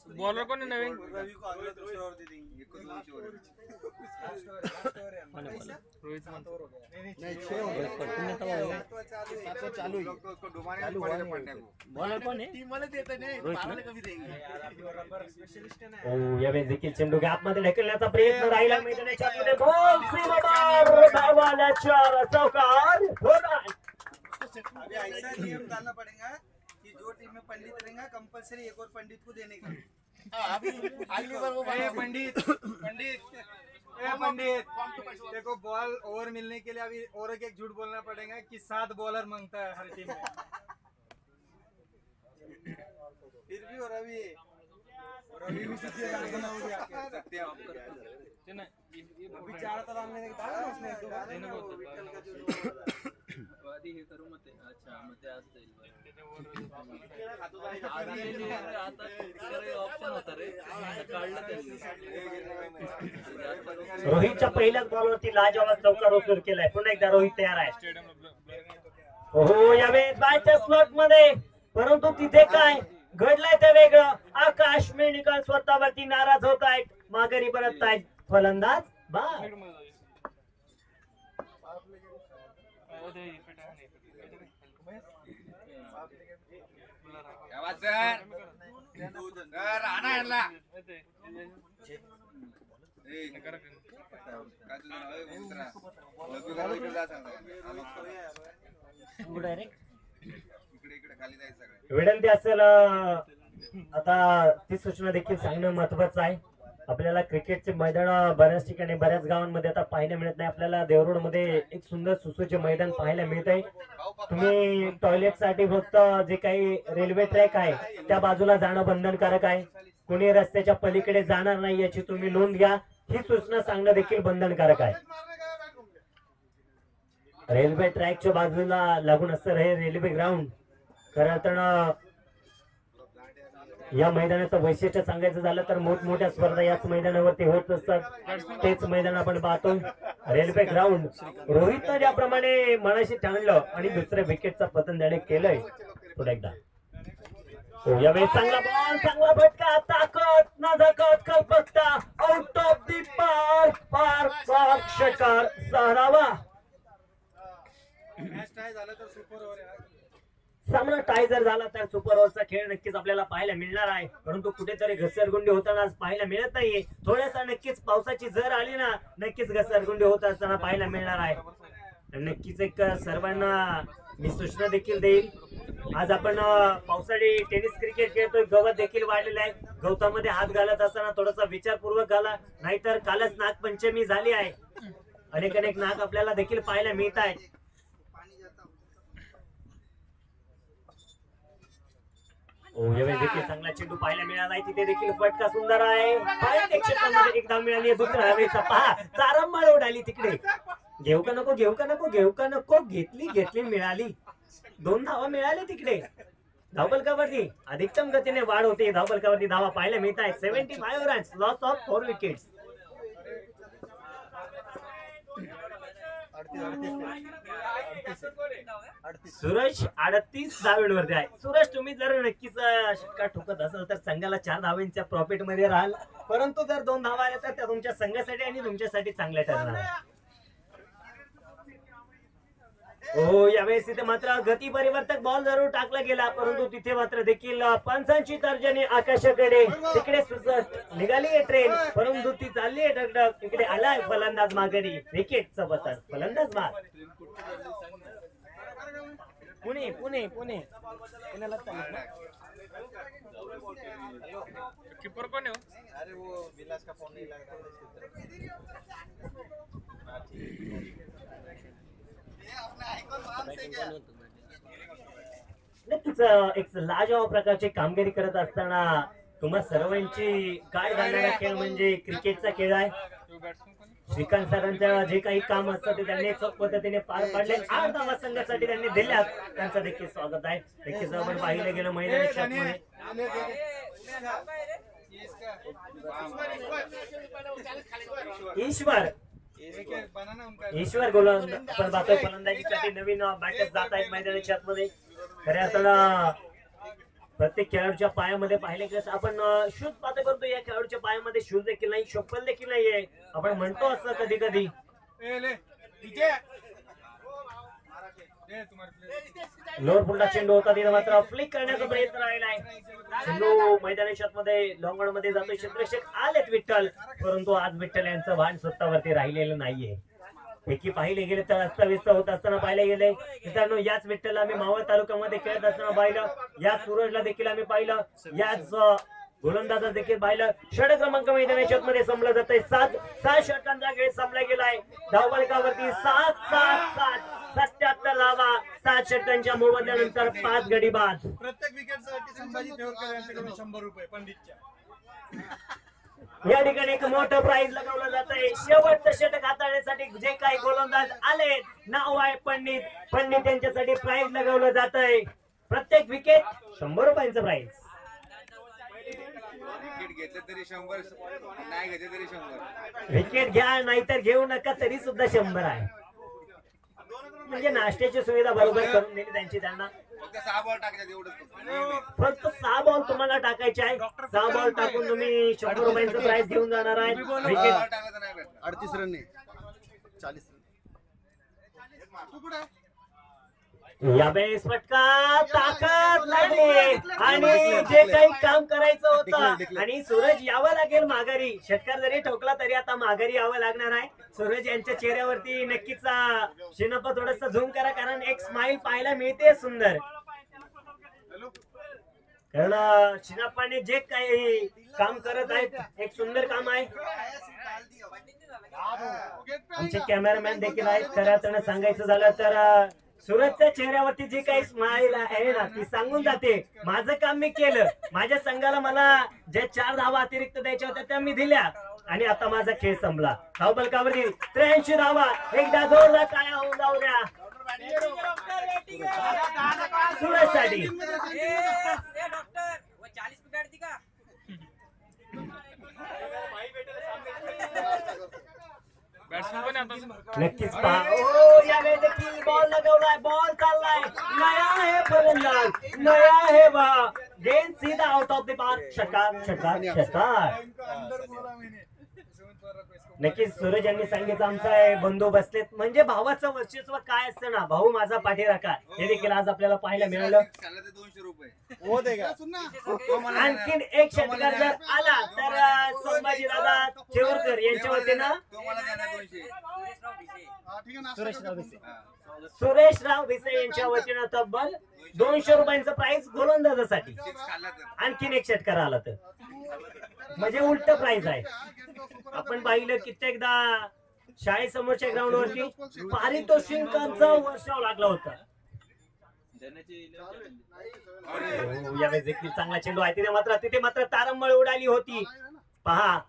बॉलर कोण आहे नवीन? बॉलर कोण आहे? यावेळेस देखील चेंडू गॅप मध्ये ढकलण्याचा प्रयत्न राहिला मैदानाच्या आतमध्ये. बॉल सीमापार, धावाला 4 चौकार. अभी ऐसा नियम डालना पड़ेगा कि जो टीम में पंडित रहेगा कंपलसरी एक और पंडित को देने का. पंडित देखो बॉल ओवर मिलने के लिए अभी और एक झूठ बोलना पड़ेगा कि 7 बॉलर मांगता है हर टीम में. फिर भी और अभी भी अभी 4 तर आणले आधी हे करू मग ते. अच्छा मग ते आज जाईल. ऑप्शन होता रे, काढलं त्यांनी. रोहितच्या पहिल्याच बॉलवरती लाजवाब चौकार वसूल केलाय. पुन्हा एकदा रोहित तयार आहे. हो यावेळेस बायच्या स्लॉट मध्ये, परंतु तिथे काय घडलंय ते वेगळं. आकाश मेडिकल स्वतःवरती नाराज होत आहेत, माघारी परत आहेत. फलंदाज बाद. विनंती असेल आता ती सूचना देखील सांगणं महत्वाचं आहे. आपल्याला क्रिकेटचे मैदान बऱ्याच ठिकाणी बऱ्याच गावांमध्ये आता पाहायला मिळत नाही. आपल्याला देवरोड मध्ये एक सुंदर सुसज्ज मैदान पाहायला मिळत आहे. तुम्ही टॉयलेट साठी फक्त जे काही रेल्वे ट्रॅक आहे त्या बाजूला जाणं बंधनकारक आहे. कोणी रस्त्याच्या पलीकडे जाणार नाही याची तुम्ही नोंद घ्या. ही सूचना सांगणं देखील बंधनकारक आहे. रेल्वे ट्रॅकच्या बाजूला लागून असतं हे रेल्वे ग्राउंड. खरं तर या मैदानाचं वैशिष्ट्य सांगायचं झालं तर मोठमोठ्या स्पर्धा याच मैदानावरती होत असतात. तेच मैदान आपण पाहतो रेल्वे ग्राउंड. रोहितनं ज्याप्रमाणे मनाशी ठाणलं आणि दुसऱ्या विकेटचा पतन त्याने केलंय. पुढे एकदा यावेळी चांगला बॉल, चांगला फटका, ताकद ना झकत कल्पकता, out of the park, park षटकार 6 धावा. सामना टाय जर झाला तर सुपर ओव्हरचा खेळ नक्कीच आपल्याला पाहायला मिळणार आहे, परंतु कुठेतरी घसरगुंडी होताना आज पाहायला मिळत नाहीये. थोडासा नक्कीच पावसाची जर आली ना, नक्कीच घसरगुंडी होत असताना पाहायला मिळणार आहे. नक्कीच एक सर्वांना मी सूचना देखील देईल. आज आपण पावसाळी टेनिस क्रिकेट खेळतोय, गवत देखील वाढलेलं आहे. गवतामध्ये हात घालत असताना थोडासा विचारपूर्वक घाला, नाहीतर कालच नागपंचमी झाली आहे. अनेक नाग आपल्याला देखील पाहायला मिळत आहेत. यावेळी देखील चांगला चेंडू पाहायला मिळाला आहे. तिथे देखील फटका सुंदर आहे. क्षेत्रामध्ये एक धाव मिळाली आहे. दुसऱ्या हवेचा पहा, तारंबळ उडाली तिकडे. घेऊ का नको, घेऊ का नको, घेऊ का नको, घेतली मिळाली. 2 धावा मिळाल्या तिकडे. धावफलकावरती अधिकतम गतीने वाढ होते. धावफलकावरती धावा पाहायला मिळत आहे. 75 runs, loss of 4 wickets. Suraj 38 धावांवरती आहे. सूरज, तुम्ही जर नक्कीच षटकार ठोकत असाल तर संघाला 4 धावांच्या प्रॉफिट मध्ये राहाल, परंतु जर 2 धावा आल्या तर त्या तुमच्या संघासाठी आणि तुमच्यासाठी चांगल्या ठरणार आहे. हो, यावेळेस तिथे मात्र गती परिवर्तक बॉल जरूर टाकला गेला, परंतु तिथे मात्र देखील पंचांची तर्जनी आकाशाकडे. तिकडे निघाली आहे ट्रेन, परंतु ती चालली आहे ढगढग. तिकडे आलाय फलंदाज माघारी. विकेटचा बतात फलंदाज बाद. पुणे पुण्याला कीपर कोण आहे? अरे वो विलास का फोन नहीं लग रहा नक्कीच एक लाजवाब प्रकारची कामगिरी करत असताना तुम्हा सर्वांची गाठ घालणारा खेळ म्हणजे क्रिकेटचा खेळ आहे. श्रीकांत सरांचं जे काही काम असतं ते त्यांनी चोख पद्धतीने पार पाडले. 8 धावा संघासाठी त्यांनी दिल्यात, त्यांचं देखील स्वागत आहे. नक्कीच आपण पाहिलं गेलं मैदानी क्षेत्रामध्ये ईश्वर गोलंदाज आपण पाहतोय फलंदाजीसाठी नवीन बॅटर्स जात आहेत मैदानी क्षेत्रामध्ये. खऱ्या अर्थानं प्रत्येक खेळाडूच्या पायामध्ये पाहिले गेलं आपण शूज पाहतो, करतो या खेळाडूच्या पायामध्ये शूज देखील नाही, चप्पल देखील नाहीये. आपण म्हणतो असं कधी कधी. लोअर फुलटा चेंडू होता, तिथे मात्र फ्लिक करण्याचा प्रयत्न राहिला आहे. चेंडू मैदानी मध्ये लॉंग मध्ये जातोय. क्षेत्ररक्षक आलेत विठ्ठल, परंतु आज विठ्ठल यांचं भान स्वतःवरती राहिलेलं नाहीये. पैकी पाहिले गेले तर अस्ताव्यस्त होत असताना पाहिले गेले. मित्रांनो, याच विठ्ठलला आम्ही मावळ तालुक्यामध्ये खेळत असताना पाहिलं, याच सूरजला देखील आम्ही पाहिलं, याच गोलंदाजा देखील पाहिलं. षटक क्रमांक मैदानाच्या मध्ये संपलं जात आहे. 7 षटकांचा खेळ संपला गेलाय. धावफलकावरती 77 धावा. 7 षटकांच्या मोबदल्यानंतर 5 गडी बाद. प्रत्येक विकेटसाठी संभाजी देवरकर यांच्याकडून 100 रुपये पंडितच्या. या ठिकाणी एक मोठं प्राइज लगावलं जात आहे. शेवटचं षटक हाताळण्यासाठी जे काही गोलंदाज आले, नाव आहे पंडित. पंडित यांच्यासाठी प्राइज लगावलं जात आहे. प्रत्येक विकेट 100 रुपयांचं प्राइज. विकेट घेतलं तरी 100, नाही घेतलं तरी 100. विकेट घ्या नाहीतर घेऊ नका तरी सुद्धा 100 आहे. म्हणजे नाश्त्याची सुविधा बरोबर करून दिली त्यांची त्यांना. फक्त 6 बॉल टाकायचे एवढंच. फक्त 6 बॉल तुम्हाला टाकायचे आहे. 6 बॉल टाकून तुम्ही 100 रुपयांचं प्राइज घेऊन जाणार आहे. विकेट 38 रन 40 यावेळेस फटका, ताकद लागली आणि जे काही काम करायचं होतं आणि सूरज यावं लागेल माघारी. षटकार जरी ठोकला तरी आता माघारी यावं लागणार आहे. सूरज यांच्या चेहऱ्यावरती नक्कीच शिनप थोडस झूम करा, कारण एक स्माइल पाहायला मिळते सुंदर. कारण शिनप्पाने जे काही काम करत आहेत एक सुंदर काम आहे. आमचे कॅमेरामॅन देखील आहेत. खऱ्या अर्थानं सांगायचं झालं तर सूरजच्या चेहऱ्यावरती जी काही स्माइल आहे ना ती सांगून जाते माझं काम मी केलं. माझ्या संघाला मला ज्या 4 धावा अतिरिक्त द्यायच्या होत्या त्या मी दिल्या आणि आता माझा खेळ संपला. धावफलकावरती 83 धावा. एकदा जोरदार टाळ्या होऊन जाऊ द्या सूरजसाठी. नक्कीच यावेळी देखील बॉल लगावलाय. बॉल चाललाय. नया है फलंदाज, नया है गेन सीधा आउट ऑफ द पार्क. षटकार षटकार षटकार. नक्कीच सूरज यांनी सांगितलं आमचा बंधू बसलेत म्हणजे भावाचं वर्चस्व काय असतं ना. भाऊ माझा पाठीराखा हे देखील आज आपल्याला पाहायला मिळालं. 200 रुपये हो देगा. आणखीन एक षटकार जर आला तर संभाजी दादा ठेवरकर यांच्या वतीनं सुरेशराव भिसे यांच्या वतीनं तब्बल 200 रुपयांचं प्राइस गोलंदाजासाठी. आणखीन एक षटकार आला तर म्हणजे उलट प्राइस आहे. आपण पाहिलं कित्येकदा शाळेसमोरच्या ग्राउंड वरती पारितोषिकांचा वर्षाव लागला होता. यावेळेस देखील चांगला चेंडू आहे तिथे मात्र तारंबळ उडाली होती. पहा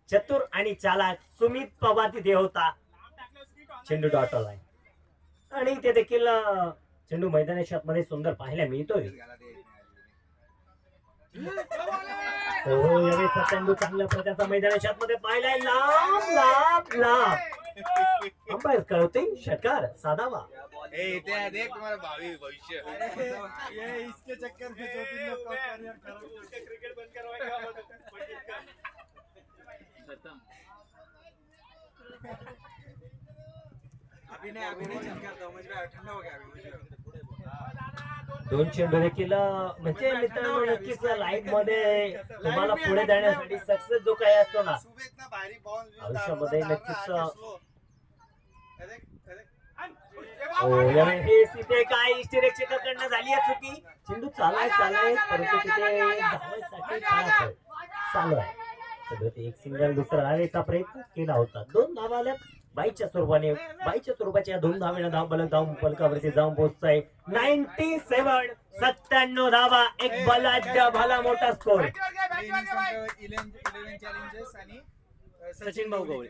चतुर आणि चालाक सुमित पवार तिथे होता. चेंडू डॉट आहे आणि ते देखील चेंडू मैदानाच्या मध्ये सुंदर पाहायला मिळतोय. हो यावेळेस चेंडू चांगल्या प्रकारचा मैदानाच्या मध्ये पाहिलाय. लांब लांब लांब अंपायर कळवते षटकार साधावा. देख तुम्हारा भावी भविष्य इसके चक्कर में 2-3 लोग का करियर खराब. क्रिकेट बंद करवाएगा. अभी नहीं चक्कर दो मुझे ठंडा हो गया अभी. दोन चेंडू देखील म्हणजे मित्रांनो नक्कीच लाईफ मध्ये तुम्हाला पुढे जाण्यासाठी सक्सेस जो काही असतो ना आयुष्यामध्ये नक्कीच तिथे काय इष्टिरेक्षकाकडनं झाली आहे चुकी. चेंडू चालाय परंतु तिथे धावायसाठी चालू आहे. एक सिंगल दुसरा धावेचा प्रयत्न केला होता. 2 धावा आल्या बाईच्या स्वरूपाच्या 2 धावेनं धाव फलकावरती जाऊन पोहोचतोय. 97 धावा एक बलाढ्य भला मोठा स्कोर. 11 चॅलेंजेस आणि सचिन भाऊ गवळी.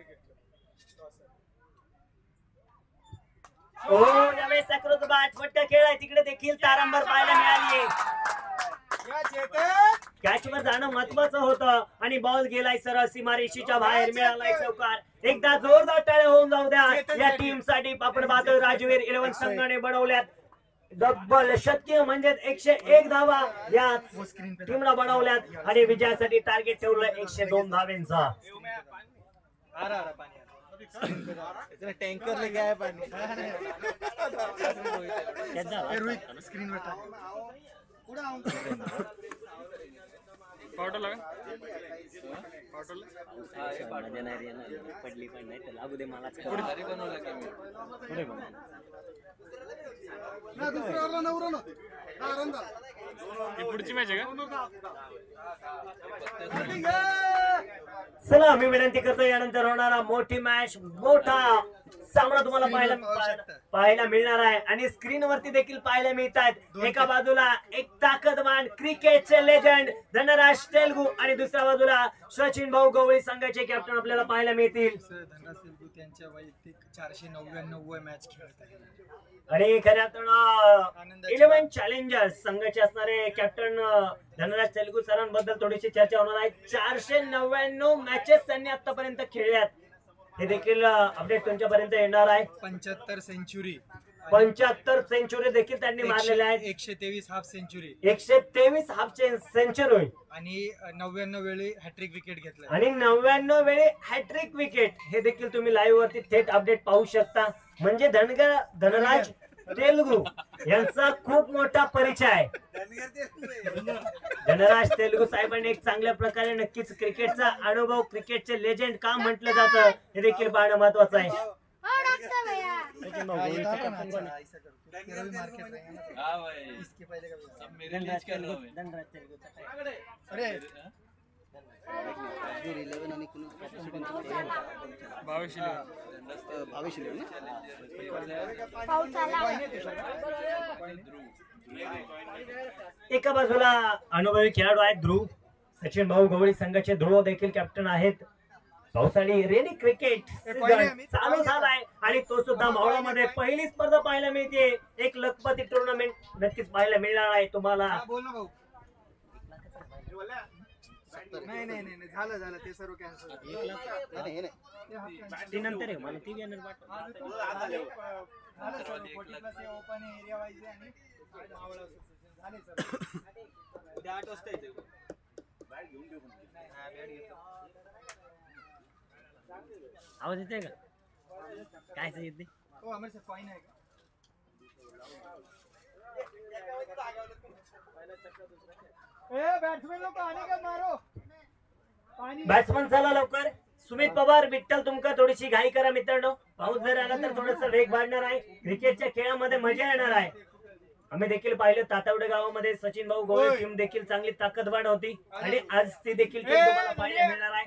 हो यावेळेस सकृत फटका खेळ आहे तिकडे देखील तारंबळ पाहायला मिळाली. कॅचवर जाणं महत्वाचं होतं आणि बॉल गेलाय सरळ सीमारेषेच्या बाहेर. मिळालाय चौकार. एकदा जोरदार टाळ्या होऊन जाऊ द्या या टीम साठी. आपण पाहतो राजवीर 11 संघाने बनवल्यात डबल शक्य म्हणजे 101 धावा या टीमला बनवल्यात आणि विजयासाठी टार्गेट ठेवलं 102 धावांचा. टँकर लेके आया पानी स्क्रीन में पडली पण नाही तर लागू दे मला. पुढची मॅच आहे का. चला मी विनंती करतो यानंतर होणारा मोठी मॅच मोठा सामना तुम्हाला पाहायला मिळणार आहे आणि स्क्रीन वरती देखील पाहायला मिळतात. एका बाजूला एक ताकदवान क्रिकेटचे लेजंड धनराज तेलगू आणि दुसऱ्या बाजूला सचिन भाऊ गवळी संघाचे कॅप्टन आपल्याला पाहायला मिळतील. धनराज तेलगू त्यांच्या वैयक्तिक 499 मॅच खेळत आहेत आणि खऱ्या अर्थानं 11 चॅलेंजर्स संघाचे असणारे कॅप्टन धनराज तेलगू सरांबद्दल थोडीशी चर्चा होणार आहे. 499 मॅचेस त्यांनी आतापर्यंत खेळल्यात हे देखील अपडेट तुमच्यापर्यंत येणार आहे. 75 सेंचुरी 75 सेंचुरी देखील त्यांनी मारलेल्या आहेत. 123 हाफ सेंचुरी 123 हाफ सेंचुरी आणि 99 वेळी हॅट्रिक विकेट घेतला आणि 99 वेळी हॅट्रिक विकेट हे देखील तुम्ही लाईव्ह वरती थेट अपडेट पाहू शकता. म्हणजे धनराज तेलगू यांचा खूप मोठा परिचय आहे. धनराज तेलगू साहेबांनी एक चांगल्या प्रकारे नक्कीच क्रिकेटचा अनुभव क्रिकेटचे लेजंड का म्हटलं जातं हे देखील पाहणं महत्वाचं आहे. एका बाजूला अनुभवी खेळाडू आहेत ध्रुव. सचिन भाऊ गवळी संघाचे ध्रुव देखील कॅप्टन आहेत. पावसाळी रेनी क्रिकेट चालू झालाय आणि तो सुद्धा मावळामध्ये पहिली स्पर्धा पाहायला मिळते. एक लखपती टुर्नामेंट नक्कीच पाहायला मिळणार आहे तुम्हाला. नाही झालं ते सर्व कॅन्सल. ती नंतर आहे मला ती ओपन एरिया वाईज आणि आवाज येते का? काय येते? बॅट्समन चला लवकर. सुमित पवार, विठ्ठल तुमका थोडीशी घाई करा मित्रांनो. पाऊस जर आला तर थोडासा वेग वाढणार आहे. क्रिकेटच्या खेळामध्ये मजा येणार आहे. आम्ही देखील पाहिलं तातावडे गावामध्ये सचिन भाऊ गोळे टीम देखील चांगली ताकदवान होती आणि आज ती देखील टीम तुम्हाला पाहायला मिळणार आहे.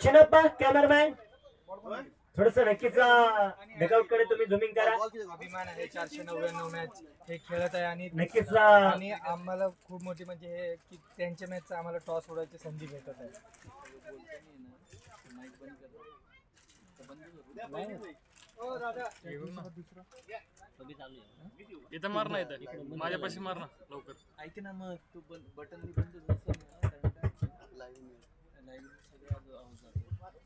चिनप्पा कॅमेरामॅन थोडस नक्कीच डगआउट कडे तुम्ही झुमिंग करा. अभिमान आहे 499 मॅच हे खेळत आहे आणि नक्कीच आणि आम्हाला खूप मोठी म्हणजे हे की त्यांच्या मॅचचा आम्हाला टॉस उडवायची संधी भेटत आहे. इथं मार ना, इथं माझ्यापाशी मार ना लवकर. ऐक ना मग तू बटन बंद नसेल ना लाईव्ह सगळं आवाज जातो.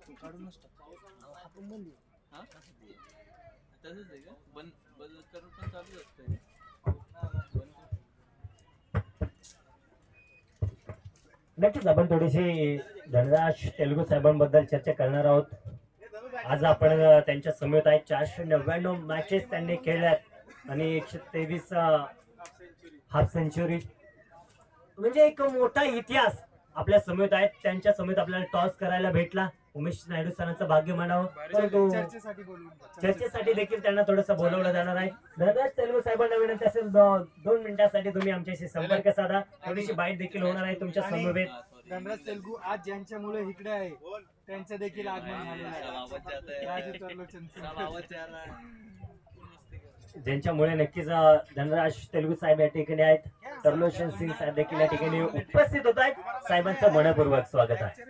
तू काढूनच टाक. हा पण बंद आहे. हा तसंच आहे का? बंद बंद करून पण चालू असतं. नक्कीच आपण थोडीशी धनराज तेलुगू साहेबांबद्दल चर्चा करणार आहोत. आज आपण त्यांच्या समेत आहेत. 499 मॅचेस त्यांनी खेळल्यात आणि 123 हाफ सेंचुरी म्हणजे एक मोठा इतिहास आपल्या समेत आहेत. त्यांच्या समेत आपल्याला टॉस करायला भेटला. उमेश नायडू सरांचं भाग्य मानावं. परंतु चर्चेसाठी देखील त्यांना थोडंसं बोलवलं जाणार आहे. धनराज तेलुगू साहेबांना विनंती असेल 2 मिनिटांसाठी तुम्ही आमच्याशी संपर्क साधा. थोडीशी बाईट देखील होणार आहे तुमच्या समवेत. धनराज तेलुगू आज ज्यांच्यामुळे इकडे आहे त्यांचं देखील आगमन झालेलं आहे. ज्यांच्यामुळे नक्कीच धनराज तेलुगू साहेब या ठिकाणी आहेत. तरलोचन सिंग साहेब देखील या ठिकाणी उपस्थित होत आहेत. साहेबांचं मनपूर्वक स्वागत आहे.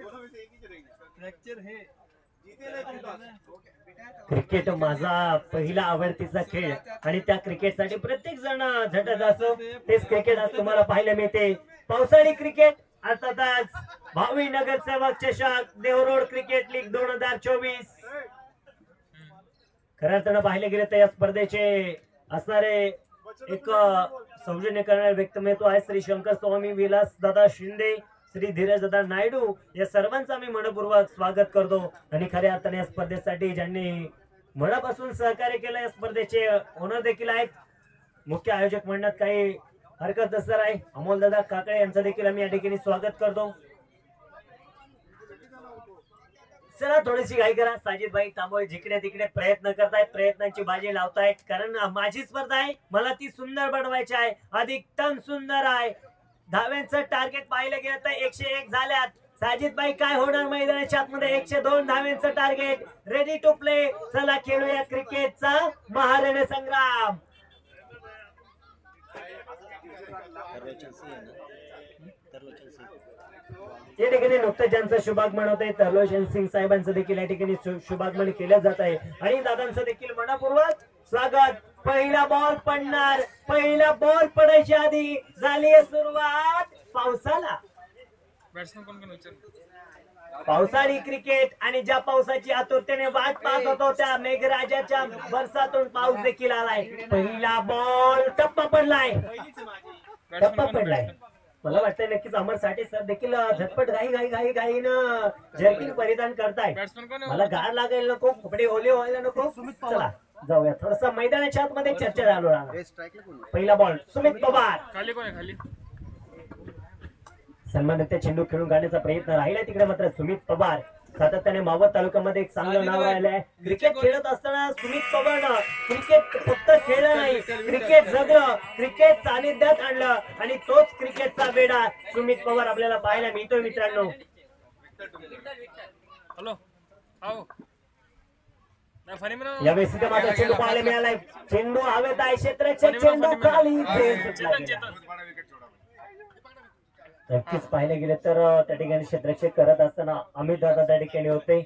क्रिकेट माझा पहिला आवडतीचा खेळ आणि त्या क्रिकेटसाठी प्रत्येक जण झटत असतो. तेच क्रिकेट आज तुम्हाला पाहायला मिळते. पावसाळी क्रिकेट अर्थातच भावी नगरसेवक चषक देवरोड क्रिकेट लीग 2024. खऱ्या अर्थानं पाहिले गेले तर या स्पर्धेचे असणारे एक सौजन्य करणारे व्यक्तिमत्व आहे श्री शंकर स्वामी, विलास दादा शिंदे, श्री धीरज दादा नायडू. या सर्वांचं आम्ही मनपूर्वक स्वागत करतो. आणि खऱ्या अर्थाने या स्पर्धेसाठी ज्यांनी मनापासून सहकार्य केलं या स्पर्धेचे ओनर देखील आहेत. मुख्य आयोजक म्हणण्यात काही हरकत नसणार आहे. अमोल दादा काकडे यांचं देखील आम्ही या ठिकाणी स्वागत करतो. चला थोडीशी घाई करा. साजिद भाई तांबोळे जिकडे तिकडे प्रयत्न करतायत, प्रयत्नांची बाजी लावतायत. कारण माझी स्पर्धा आहे, मला ती सुंदर बनवायची आहे, अधिकतम सुंदर आहे. धाव्यांचं टार्गेट पाहिलं गेलं तर 101 झाल्यात. साजिद भाई काय होणार मैदानाच्या आतमध्ये? 102 धाव्यांचं टार्गेट. Ready to play. चला खेळूया क्रिकेटचा महारण संग्राम. या ठिकाणी नुकतंच ज्यांचं शुभागमन होत आहे तरलोचन सिंग साहेबांचं देखील या ठिकाणी शुभागमन केलं जात आहे आणि दादांचं देखील मनपूर्वक स्वागत. पहिला बॉल पडणार. पहिला बॉल पडायच्या आधी झाली सुरुवात पावसाला. पावसाळी क्रिकेट आणि ज्या पावसाची आतुरतेने वाट पाहत होतो त्या मेघराजाच्या बरसातून पाऊस देखील आलाय. पहिला बॉल टप्पा पडलाय. टप्पा पडलाय. मला वाटतंय नक्कीच अमर साठे सर देखील झटपट घाईनं जर्किंग परिधान करताय. मला गार लागायला नको, कपडे ओले व्हायला नको. चला जाऊया थोडस मैदानाच्या आतमध्ये चर्चा चालू राहणार. पहिला बॉल सुमित पवार. खाली सन्मानित चेंडू खेळून काढण्याचा प्रयत्न राहिला तिकडे. मात्र सुमित पवार सातत्याने मावळ तालुक्यामध्ये एक चांगलं नाव राहिलंय. क्रिकेट खेळत असताना सुमित पवारनं क्रिकेट फक्त खेळलं नाही, क्रिकेट जगलं, क्रिकेट सानिध्यात आणलं आणि तोच क्रिकेटचा वेडा सुमित पवार आपल्याला पाहायला मिळतोय मित्रांनो. यावेळेस इथे मात्र चेंडू पाहायला मिळालाय. चेंडू हवेत आहे. क्षेत्राचे चेंडू खाली. नक्कीच पाहिले गेले तर त्या ठिकाणी क्षेत्ररक्षक करत असताना अमित दादा त्या ठिकाणी होते.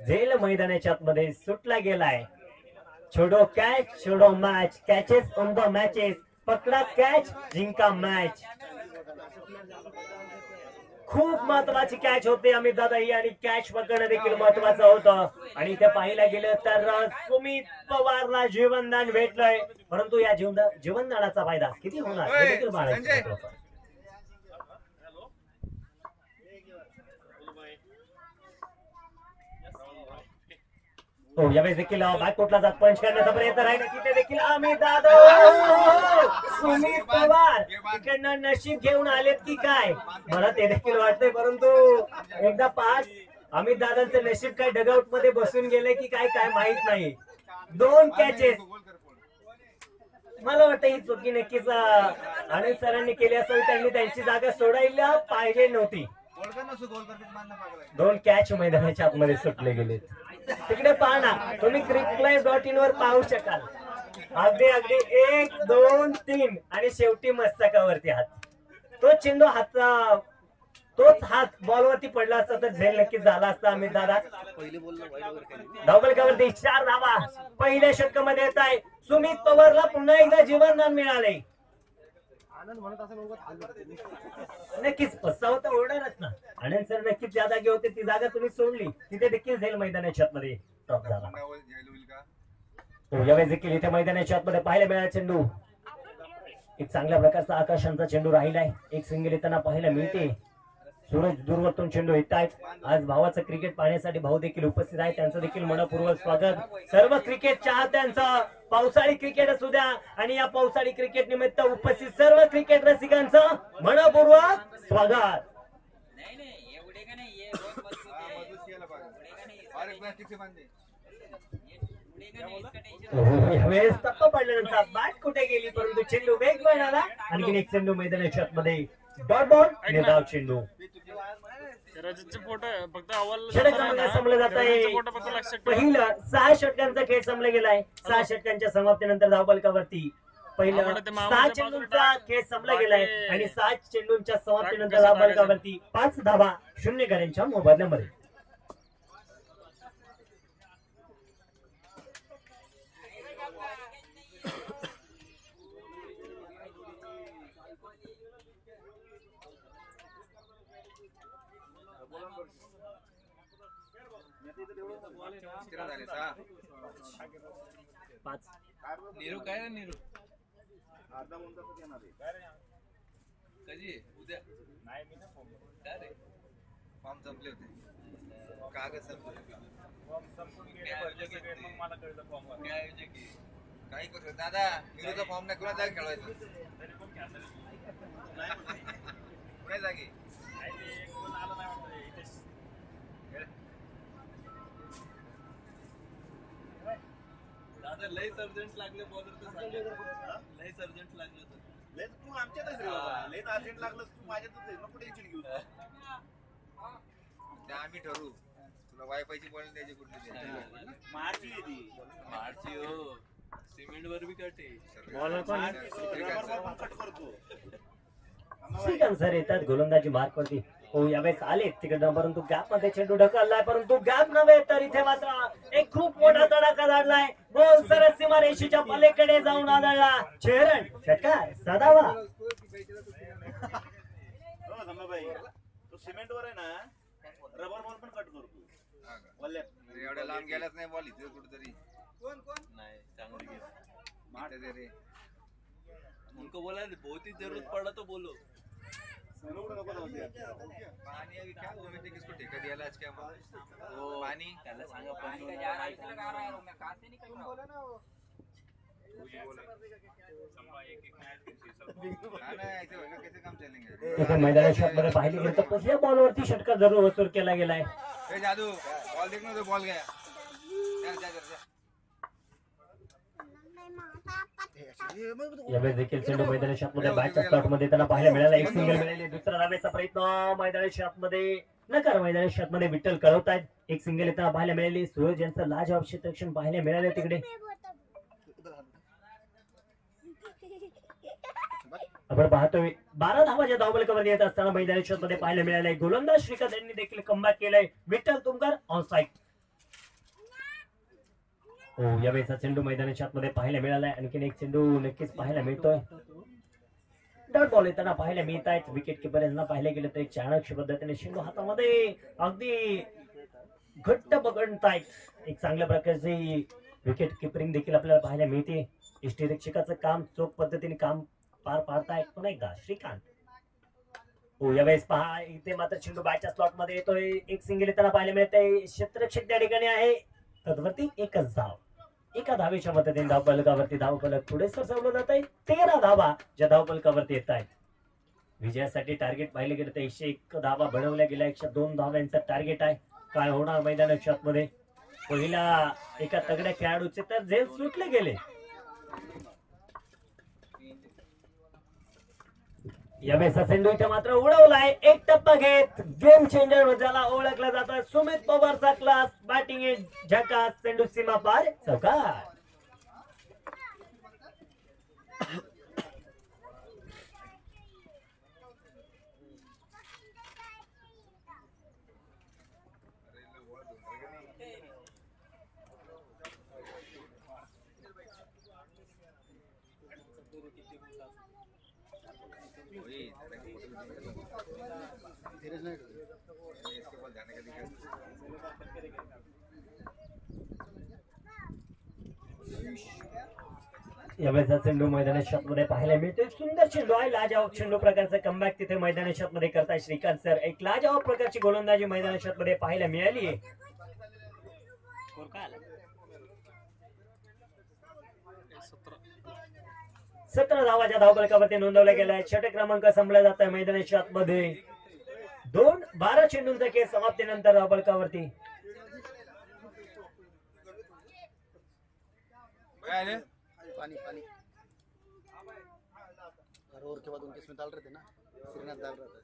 झेल मैदानाच्या आतमध्ये सुटला गेलाय. छोडो कॅच, छोडो match. Catches on the matches. पकडा कॅच, जिंका मॅच. खूप महत्वाची कॅच होते अमित दादा ही, आणि कॅच पकडणं देखील महत्वाचं होतं. आणि इथे पाहायला गेलं तर सुमित पवारला जीवनदान भेटलंय, परंतु या जीवनदानाचा फायदा किती होणार हे देखील पाहायचं महत्त्वाचं आहे. हो, यावेळेस देखील बॅककोटला जात पंच करण्याचा प्रयत्न राहिला, तिथे देखील अमित दादा सुमित पवार इकडनं नशीब घेऊन आलेत की काय मला ते देखील वाटतंय, परंतु एकदा पाच अमित दादांचं नशीब काय डगआउट मध्ये बसून गेले की काय काय माहित नाही. 2 कॅचेस, मला वाटतं ही चुकी नक्कीच अनिल सरांनी केली असेल, त्यांनी त्यांची जागा सोडायला पाहिजे नव्हती. 2 कॅच मैदानाच्या आतमध्ये सुटले गेले. तिकडे पहा ना तुम्ही cricklife.in वर पाहू शकाल, अगदी अगदी 1 2 3 आणि शेवटी मस्तकावरती हात. तो चेंडू तोच हात बॉलवरती पडला असता तर झेल नक्कीच झाला असता अमित दादा. धावफलकावरती 4 धावा पहिल्या षटकामध्ये येत आहे. सुमित पवारला पुन्हा एकदा जीवनदान मिळाले. नक्कीच पस्तावा तर होणारच ना. आनंद सर नक्कीच ज्या जागी होते ती जागा तुम्ही सोडली, तिथे देखील झेल मैदानाच्या आतमध्ये ड्रॉप झाला. यावेळेस देखील इथे मैदानाच्या आतमध्ये पाहायला मिळाला चेंडू, एक चांगल्या प्रकारचा आकाशांचा चेंडू राहिलाय. एक सिंगल येताना पाहायला मिळते. सूरज दूरवरतून चेंडू येत आहेत. आज भावाचं क्रिकेट पाहण्यासाठी भाऊ देखील उपस्थित आहे, त्यांचं देखील मनपूर्वक स्वागत. सर्व क्रिकेट चाहत्यांचं पावसाळी क्रिकेट असू द्या आणि या पावसाळी क्रिकेट निमित्त उपस्थित सर्व क्रिकेट रसिकांचं मनपूर्वक स्वागत. यावेळेस टप्पा पडल्यानंतर बॅट कुठे गेली, परंतु चेंडू वेगवान आला. आणखी एक चेंडू मैदानाच्या आतमध्ये डॉट बॉल निर्धाव चेंडू. षटक संपलं जात आहे. पहिलं 6 षटकांचा खेळ संपला गेलाय. 6 षटकांच्या समाप्तीनंतर धावफलकावरती पहिलं 6 चेंडूंचा खेळ संपला गेलाय आणि 6 चेंडूंच्या समाप्तीनंतर धावफलकावरती 5 धावा 0 गड्यांच्या मोबदल्यामध्ये. नीरू काय रे नीरू कधी उद्या काय रे फॉर्म संपले होते, कागद संपले. काही करू दादा, नीरूचा फॉर्म नाही कुणा जागी खेळवायचं, कुणा जागी लय सर्जंट लागले बॉलर तर सांगा. लय सर्जंट लागले तर लय तू आमच्यातच रे बाबा. लय अर्जंट लागलं तू माझ्यातच आहे, नको टेन्शन घेऊ. त्या आम्ही ठरवू, तुला वायफायची बॉल द्यायची कुठली मारची हो सिमेंट वर बी काटे बॉलर पण कट करतो. श्रीकांत सर येतात गोलंदाजी मार्क वरती. हो यावेळेस आले तिकडनं, परंतु गॅप मध्ये चेंडू ढकललाय, परंतु गॅप नव्हे तर इथे मात्र एक खूप मोठा तडाखा झालाय. बॉल सरळ सीमारेषेच्या पलीकडे जाऊन आदळला. चेहरण षटकार सदावा. तो सिमेंट वर आहे ना, रबर बॉल पण कट करतो. एवढ्या लांब गेलाच नाही बॉल इथे कुठेतरी. कोण नाही चांगली गेम मारते दे रे. उनको बोला बहुत ही जरूरत पड़ा तो बोलो. पानी अभी क्या हुआ, किसको ठेका दिया आज क्या पानी त्याला सांगा पण कैसे काम चलेंगे. मैदानाच्या मध्ये पाहिली गेलं तर पहिल्या बॉलवरती षटकार जरूर वसूल केला गेलाय. जादू बॉल देखना तो बॉल गया. यावेळेस देखील चेंडू मैदानाच्या आतमध्ये बॅटच्या स्लॉट मध्ये त्यांना पाहायला मिळाला. एक सिंगल मिळाले. दुसरा धावेचा प्रयत्न मैदानाच्या आतमध्ये नकार. मैदानाच्या आतमध्ये विठ्ठल कळवतायत. एक सिंगल येताना पाहायला मिळाली. सूरज यांचं लाजवाब क्षेत्ररक्षण पाहायला मिळाले. तिकडे आपण पाहतोय 12 धावाच्या धावफलकावर येत असताना मैदानाच्या आतमध्ये पाहायला मिळालंय. गोलंदाज श्रीकांत यांनी देखील कमबॅक केलंय. Vitthal Tumkar on side. हो यावेळेचा चेंडू मैदानाच्या आतमध्ये पाहायला मिळालाय. आणखीन एक चेंडू नक्कीच पाहायला मिळतोय. डॉट बॉल येताना पाहायला मिळत आहेत. विकेट किपर यांना पाहायला गेलं तर एक चाणक्य पद्धतीने चेंडू हातामध्ये अगदी घट्ट पकडतायत. एक चांगल्या प्रकारची विकेट किपरिंग देखील आपल्याला पाहायला मिळते. इष्टरक्षकाचं काम चोख पद्धतीने काम पार पाडतायत. पुन्हा एकदा श्रीकांत. हो यावेळेस पहा इथे मात्र चेंडू बायच्या स्लॉट मध्ये येतोय. एक सिंगल येताना पाहायला मिळतंय. क्षेत्ररक्षक त्या ठिकाणी आहे. तद्वरती एकच धाव. एका धावेच्या मदतीने धावफलकावरती धावफलक पुढे सरसावलं जात आहे. 13 धावा ज्या धावफलकावरती येत आहेत. विजयासाठी टार्गेट पाहिले गेलं तर 101 धावा बनवल्या गेल्या. 102 धाव्यांचं टार्गेट आहे. काय होणार मैदानाच्या आतमध्ये. पहिला एका तगड्या खेळाडूचे तर झेल सुटले गेले. यावेळेस चेंडू इथे मात्र उडवलाय. एक टप्पा घेत गेम चेंजर ज्याला ओळखला जातं. सुमित पवारचा क्लास बॅटिंग झकास. चेंडू सीमा पार चौकार. यावेळेचा चेंडू मैदानाच्या मध्ये पाहायला मिळतोय. सुंदर चेंडू आहे. लाजवाब चेंडू प्रकारचा कमबॅक तिथे मैदानाच्या मध्ये करताय श्रीकांत सर. एक लाजवाब प्रकारची गोलंदाजी मैदानाच्या मध्ये पाहायला मिळाली आहे. 17 धावाच्या धावफलकावरती नोंदवल्या गेल्या. षटक क्रमांक संपला जात आहे मैदानाच्या आतमध्ये. 12 चेंडूंचा खेळ समाप्तीनंतर धावफलकावरती. पानी पानी हर ओवर के बाद उनके इसमें डाल रहे थे ना, श्रीनाथ डाल रहा था.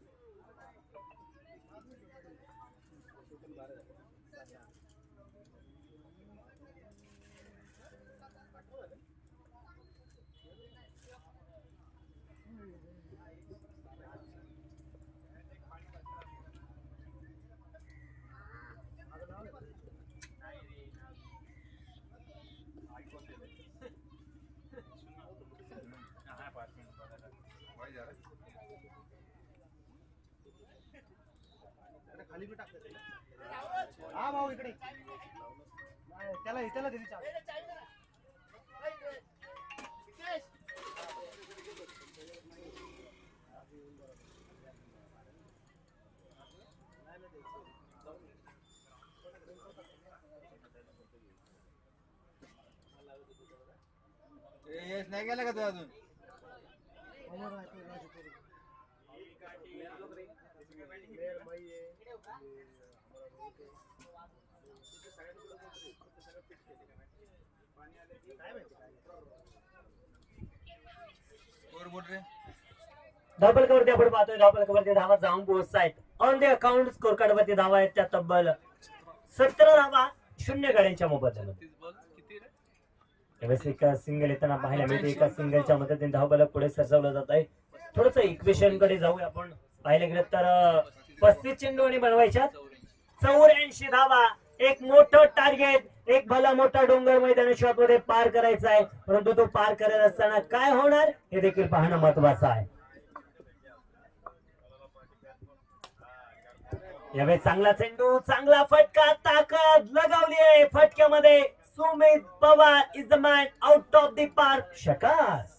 खाली भी टाकते हा भाऊ इकडे त्याला त्याला दिली चाल. नाही गेला का तो अजून. धावफलकावरती आपण पाहतोय. धावफलकावरती धावा जाऊन पोहोचतायत. On the account score card वरती धावा आहेत त्या तब्बल 17 धावा 0 गाड्यांच्या मोबदल्यामध्ये. एका सिंगल येताना पाहायला मिळते. एका सिंगलच्या मदतीने धावफलक पुढे सरसावलं जात आहे. थोडस इक्वेशन कडे जाऊया आपण. पाहायला गेलं तर 35 चेंडू आणि बनवायच्या 84 धावा. एक मोठं टार्गेट. एक भला मोठा डोंगर मैदानाच्या आतमध्ये पार करायचा आहे. परंतु तो पार करत असताना काय होणार हे देखील पाहणं महत्वाचं आहे. यावेळी चांगला चेंडू. चांगला फटका. ताकद लगावली आहे फटक्यामध्ये. Sumit Pawar is the man out of the park. शकास.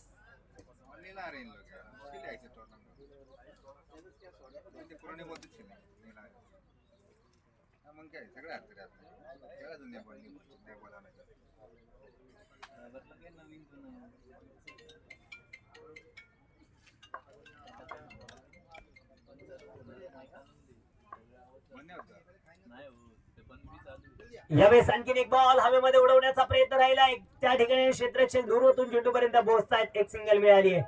यावेळेस आणखीन एक बॉल हवेमध्ये उडवण्याचा प्रयत्न राहिलाय. त्या ठिकाणी क्षेत्ररक्षक दूरवरून चेंडूपर्यंत पोहोचतायत. एक सिंगल मिळाली आहे.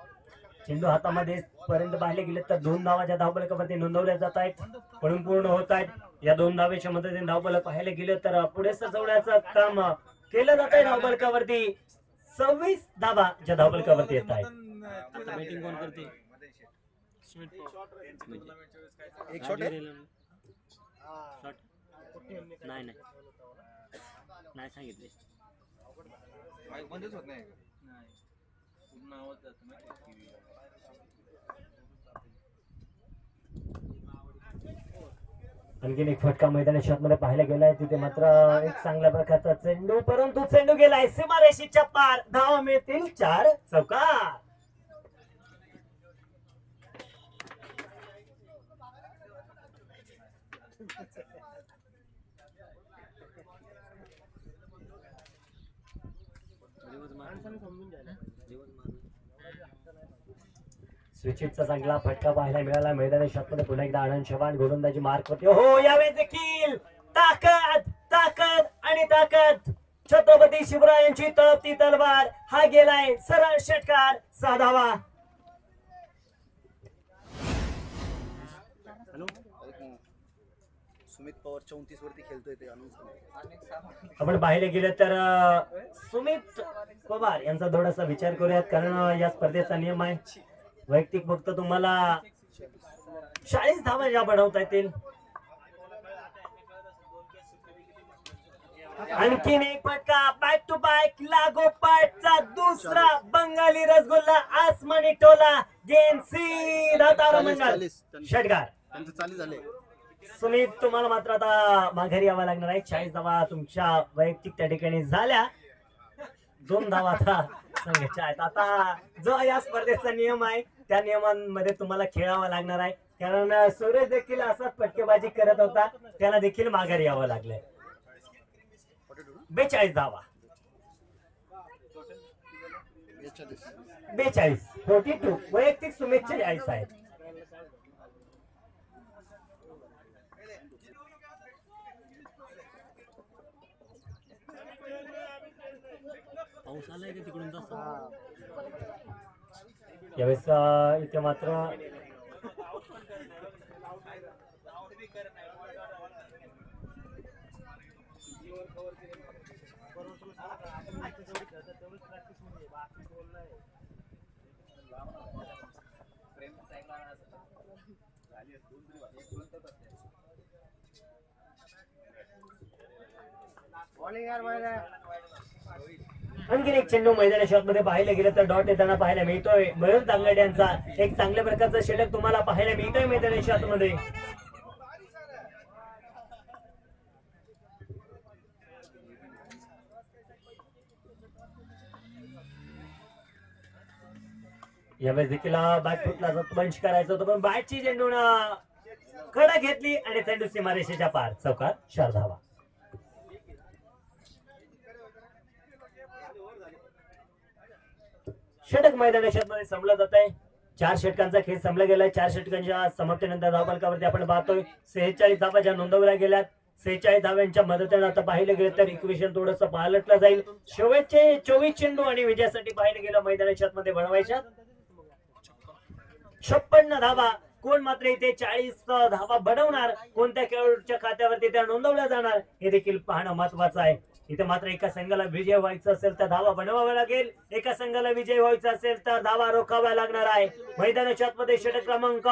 चेंडू हातामध्ये पर्यंत पाहिले गेले तर 2 धावाच्या धावफलकावरती नोंदवल्या जात आहेत. म्हणून पूर्ण होत आहेत. या 2 धावेच्या मदतीने धावफलक पाहायला गेलं तर पुढे सजवण्याचं काम केलं जात आहे. धावफलकावरती 26 धावा ज्या धावफलकावरती येत आहेत. बॅटिंग कोण करते. एक शॉट आहे. नाही नाही सांगितले. माईक बंदच होत नाही. नाही पूर्ण आवाज जातो. आणखीन एक फटका मैदानाच्या आतमध्ये पाहायला गेलाय, तिथे मात्र एक चांगल्या प्रकारचा चेंडू, परंतु चेंडू गेलाय सीमारेषेच्या पार. धावा मिळतील 4 चौकार. स्विचिटचा चांगला फटका पाहायला मिळाला. मैदानाच्या आतमध्ये पुन्हा एकदा आनंद चव्हाण गोलंदाजी मार्क होते. हो, यावेळेस देखील ताकद ताकद आणि ताकद. छत्रपती शिवरायांची तळपती तलवार. हा गेलाय सरळ षटकार. 6 धावा. सुमित पवार 34 वरती खेळतोय ते अनाउन्स. आपण पाहिले गेले तर सुमित पवार यांचा थोडासा विचार करूयात, कारण या स्पर्धेचा नियम आहे वैयक्तिक फक्त तुम्हाला 40 धावा ज्या बनवता येतील. आणखीन एक फटका. बॅक टू बॅक लागोपाठचा दुसरा बंगाली रसगुल्ला. आसमानी टोला. गेम सीधा तारामंडल. षटकार. त्यांचं चालू झाले. सुमित, तुम्हाला मात्र आता माघारी यावं लागणार आहे. 40 धावा तुमच्या वैयक्तिक त्या ठिकाणी झाल्या. 2 धावा आता संघाच्या आहेत. आता जो या स्पर्धेचा नियम आहे त्या नियमांमध्ये तुम्हाला खेळावं लागणार आहे, कारण सूरज देखील असाच फटकेबाजी करत होता, त्याला देखील माघारी यावं लागलंय. 42 धावा. 42 42 वैयक्तिक सुमितचे 40 आहेत. पाऊस आलाय का तिकडून जास्त? यावेळेस इथे मात्र आणखीन एक चेंडू मैदानाच्या आतमध्ये पाहायला गेलं तर डॉट येताना पाहायला मिळतोय. मयूर दांगड यांचा एक चांगल्या प्रकारचा षटक तुम्हाला पाहायला मिळतोय मैदानाच्या आतमध्ये. यावेळेस देखील बॅट फुटला बंच करायचं होतं, पण बॅटची चेंडून कडा घेतली आणि चेंडू सीमारेषेच्या पार. चौकार. 4 धावा. षटक मैदानाच्या मध्ये संपलं जात आहे. 4 षटकांचा खेळ संपला गेलाय. 4 षटकांच्या समाप्तीनंतर धावफलकावरती आपण पाहतोय 46 धावा ज्या नोंदवल्या गेल्यात. 46 धाव्यांच्या मदतीने आता पाहिलं गेलं तर इक्वेशन थोडस पालटलं जाईल. शेवटचे 24 चेंडू आणि विजयासाठी पाहिलं गेलं मैदानाच्या मध्ये बनवायच्या 56 धावा. कोण मात्र इथे 40 धावा बनवणार, कोणत्या खेळाडूच्या खात्यावरती त्या नोंदवल्या जाणार हे देखील पाहणं महत्वाचं आहे. इथे मात्र एका संघाला विजय व्हायचा असेल तर धावा बनवाव्या लागेल, एका संघाला विजय व्हायचा असेल तर धावा रोखाव्या लागणार आहे. मैदानाच्या आतमध्ये षटक क्रमांक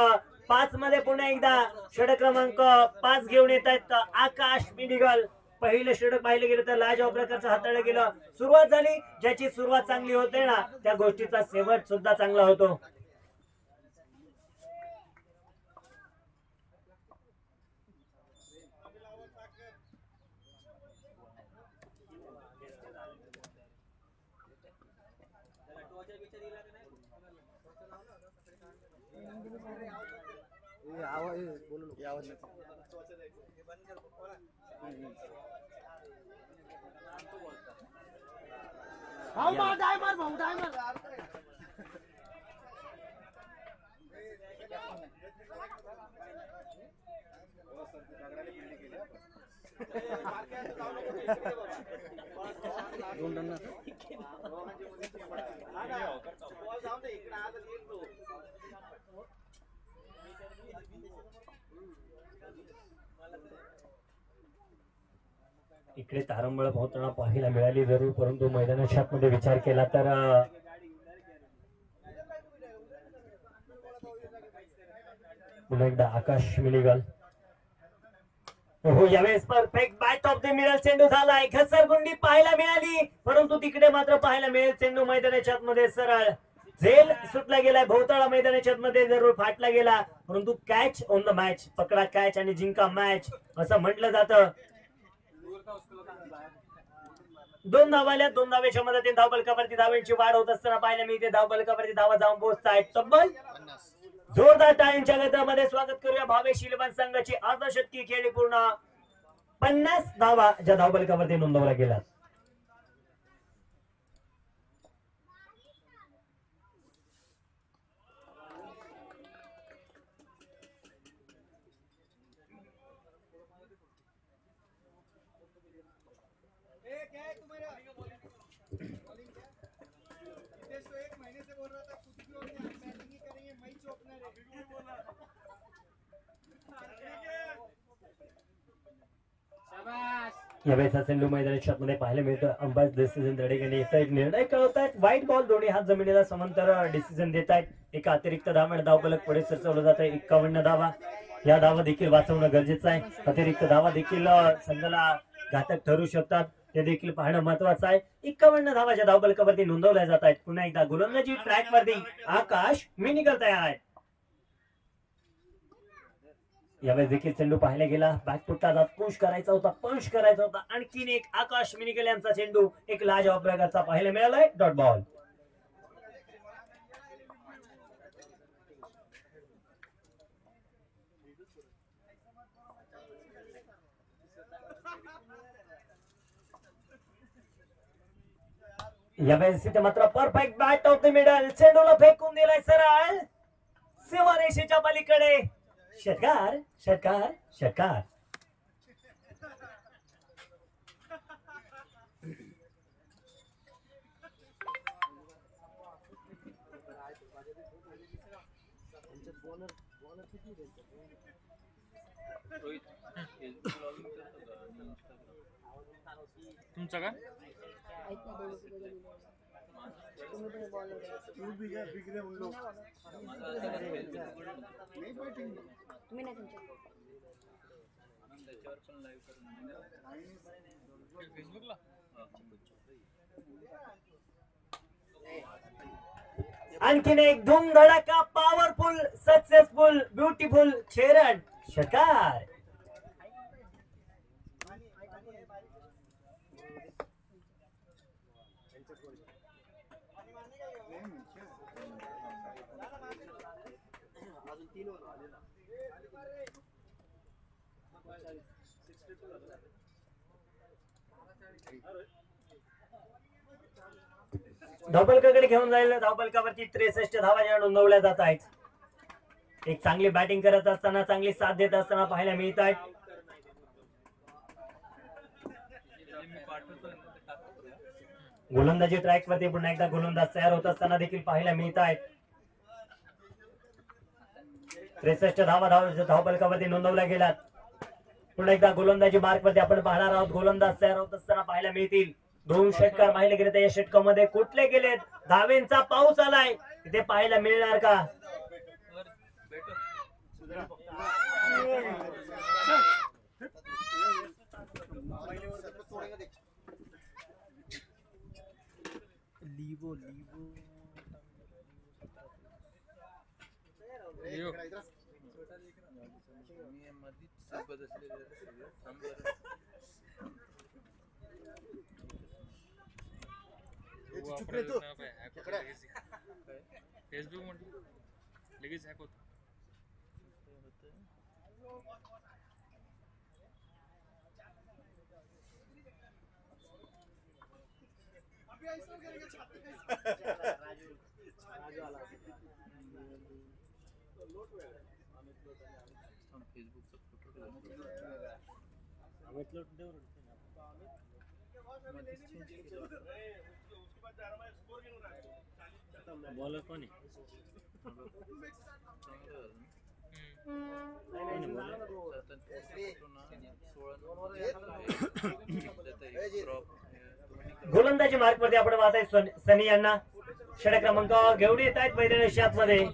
5 मध्ये पुन्हा एकदा षटक क्रमांक 5 घेऊन येत आहेत आकाश मिनिगल. पहिलं षटक पाहिलं गेलं तर लाजवाब प्रकारचं हाताळलं गेलं. सुरुवात झाली, ज्याची सुरुवात चांगली होते ना त्या गोष्टीचा शेवट सुद्धा चांगला होतो. इकडे तारंबळ होताना पाहायला मिळाली जरूर, परंतु मैदानाच्या आतमध्ये विचार केला तर पुन्हा एकदा आकाश मिनिगल. हो, यावेळेस perfect bat off the middle चेंडू झालाय. घसरगुंडी पाहायला मिळाली, परंतु तिकडे मात्र पाहायला मिळेल चेंडू मैदानाच्या आतमध्ये सरळ झेल सुटला गेलाय भोवताळा मैदानाच्या मध्ये जरूर फाटला गेला, परंतु कॅच ऑन द मॅच, पकडा कॅच आणि जिंका मॅच असं म्हटलं जातं. 2 धावाल्या, 2 धावेच्या मदतीने धावफलकावरती धावांची वाढ होत असताना पाहायला मिळते. धावफलकावरती धावा जाऊन पोहोचतायत तब्बल. जोरदार टाळ्यांच्या गजरामध्ये स्वागत करूया भावेश इलेव्हन संघाची. अर्धशतकी खेळी पूर्ण 50 धावा ज्या धावफलकावरती नोंदवल्या गेल्या. यावेळेस चेंडू मैदानाच्या मध्ये पाहायला मिळतं. अंबाज डिसिजन धडेकडे येत आहेत, निर्णय कळवतायत. व्हाईट बॉल, दोन्ही हात जमिनीला समांतर डिसिजन देत आहेत. एका अतिरिक्त धाव धावफलक पुढे सरकवलं जात आहे. 51 धावा. या धावा देखील वाचवणं गरजेचं आहे. अतिरिक्त धावा देखील संघाला घातक ठरू शकतात, ते देखील पाहणं महत्वाचं आहे. 51 धावा ज्या धावफलकावरती नोंदवल्या जात आहेत. पुन्हा एकदा गोलंदाजी ट्रॅक वरती आकाश मिनिकल तयार आहे. यावेळेस देखील चेंडू पाहायला गेला. बॅकफुटला जात पुश करायचा होता, पंच करायचा होता. आणखीन एक आकाश मिनिकल यांचा चेंडू एक लाजवाब प्रकारचा पाहायला मिळालाय. Dot ball. यावेळेस इथे मात्र perfect bat off the middle. चेंडूला फेकून दिलाय सरळ सीमारेषेच्या पलीकडे. षटकार षटकार षटकार. तुमचा का फेसबुकला आणखीन एक धूम धडाका पॉवरफुल सक्सेसफुल ब्युटिफुल छेरण षटकार. धावफलकाकडे घेऊन जायला धावफलकावरती 63 धावा ज्या नोंदवल्या जात आहेत. एक चांगली बॅटिंग करत असताना, चांगली साथ देत असताना पाहायला मिळत आहेत. गोलंदाजी ट्रॅक वरती पुन्हा एकदा गोलंदाज तयार होत असताना देखील पाहायला मिळत आहेत. 63 धावा धावफलकावरती नोंदवल्या गेल्यात. पुन्हा एकदा गोलंदाजी मार्क वरती आपण पाहणार आहोत. गोलंदाज तयार होत असताना पाहायला मिळतील. 2 षटकार पाहिले गेले. या षटकामध्ये कुठले गेलेत? धावेंचा पाऊस आलाय, इथे पाहायला मिळणार का? फेसबुक म्हटलं लगेच हॅक होत. बॉलर कोण आहे? गोलंदाजी मार्क वरती आपण पाहताय सनी यांना. षटक क्रमांक घेऊन येत आहेत मैदानात मध्ये.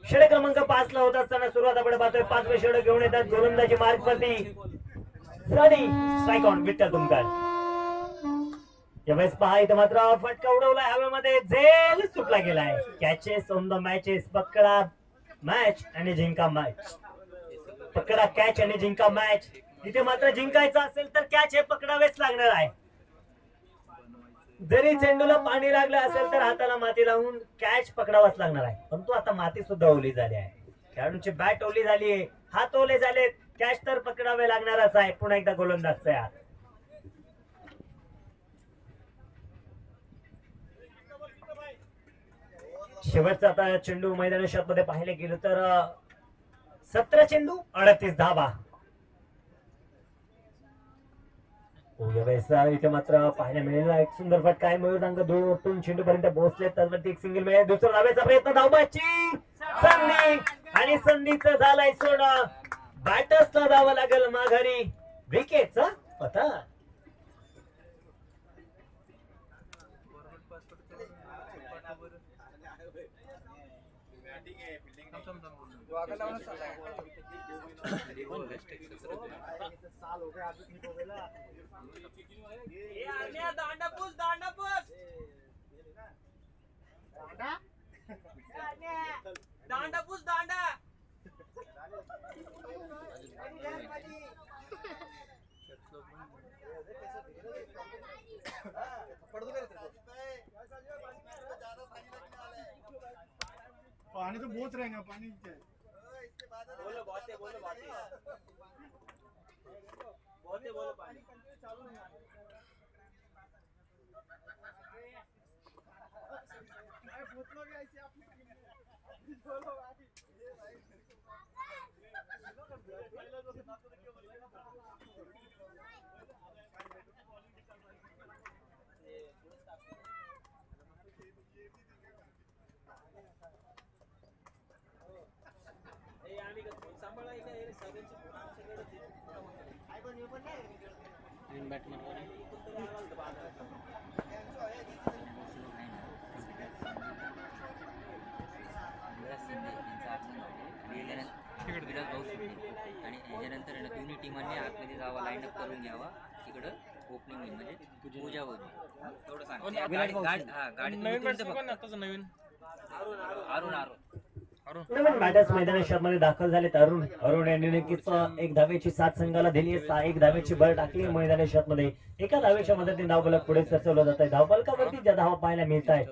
षटक क्रमांक 5 ला होत असताना सुरुवात आपण पाहतोय. 5वे षटक घेऊन येतात गोलंदाजी मार्क वरती सनी. Strike on Vitthal Tumkar. यावेळेस पहा इथे मात्र फटका उडवलाय हवेमध्ये, झेल सुटला गेलाय. कॅचेस ऑन द मॅचेस, पकडा मॅच आणि जिंका मॅच, पकडा कॅच आणि जिंका मॅच. इथे मात्र जिंकायचं असेल तर कॅच हे पकडावेच लागणार आहे. जरी चेंडूला पाणी लागलं असेल तर हाताला माती लावून कॅच पकडावाच लागणार आहे. परंतु आता माती सुद्धा ओली झाली आहे, खेळाडूंची बॅट ओली झाली आहे, हात ओले झालेत, कॅच तर पकडावे लागणारच आहे. पुन्हा एकदा गोलंदाजचा हात. शेवटचा आता चेंडू मैदानी मध्ये पाहिले गेलं तर 17 चेंडू 38 धावा. इथे मात्र पाहायला मिळेल एक सुंदर फटका आहे. मयूरंग दूरवरतून चेंडू पर्यंत पोहोचले, त्यावरती एक सिंगल मिळेल. दुसरा धावेचा प्रयत्न, धावबाची संधी आणि संधीचं झालाय सोडा. बॅटर्सला धावा लागेल माघारी. विकेटचा पता. पानी तो बहुत रहेगा, पानी बोलो बातें, बोलो बातें, बोलो बोलो पानी चालू नहीं आ आणि याच्यानंतर दोन्ही टीमांनी आतमध्ये जावा, लाईन अप करून घ्यावा. तिकडं ओपनिंग होईल म्हणजे पूजा होईल. तेवढं सांग. नवीन बॅटर्स मैदानामध्ये दाखल झालेत. अरुण यांनी नक्कीच एक धावेची साथ संघाला दिली आहे. एक धावेची बळ टाकली मैदानामध्ये. एका धावेच्या मदतीने धावफलक पुढे सरसवलं जात आहे. धावफलकावरती ज्या धावा पाहायला मिळत आहेत.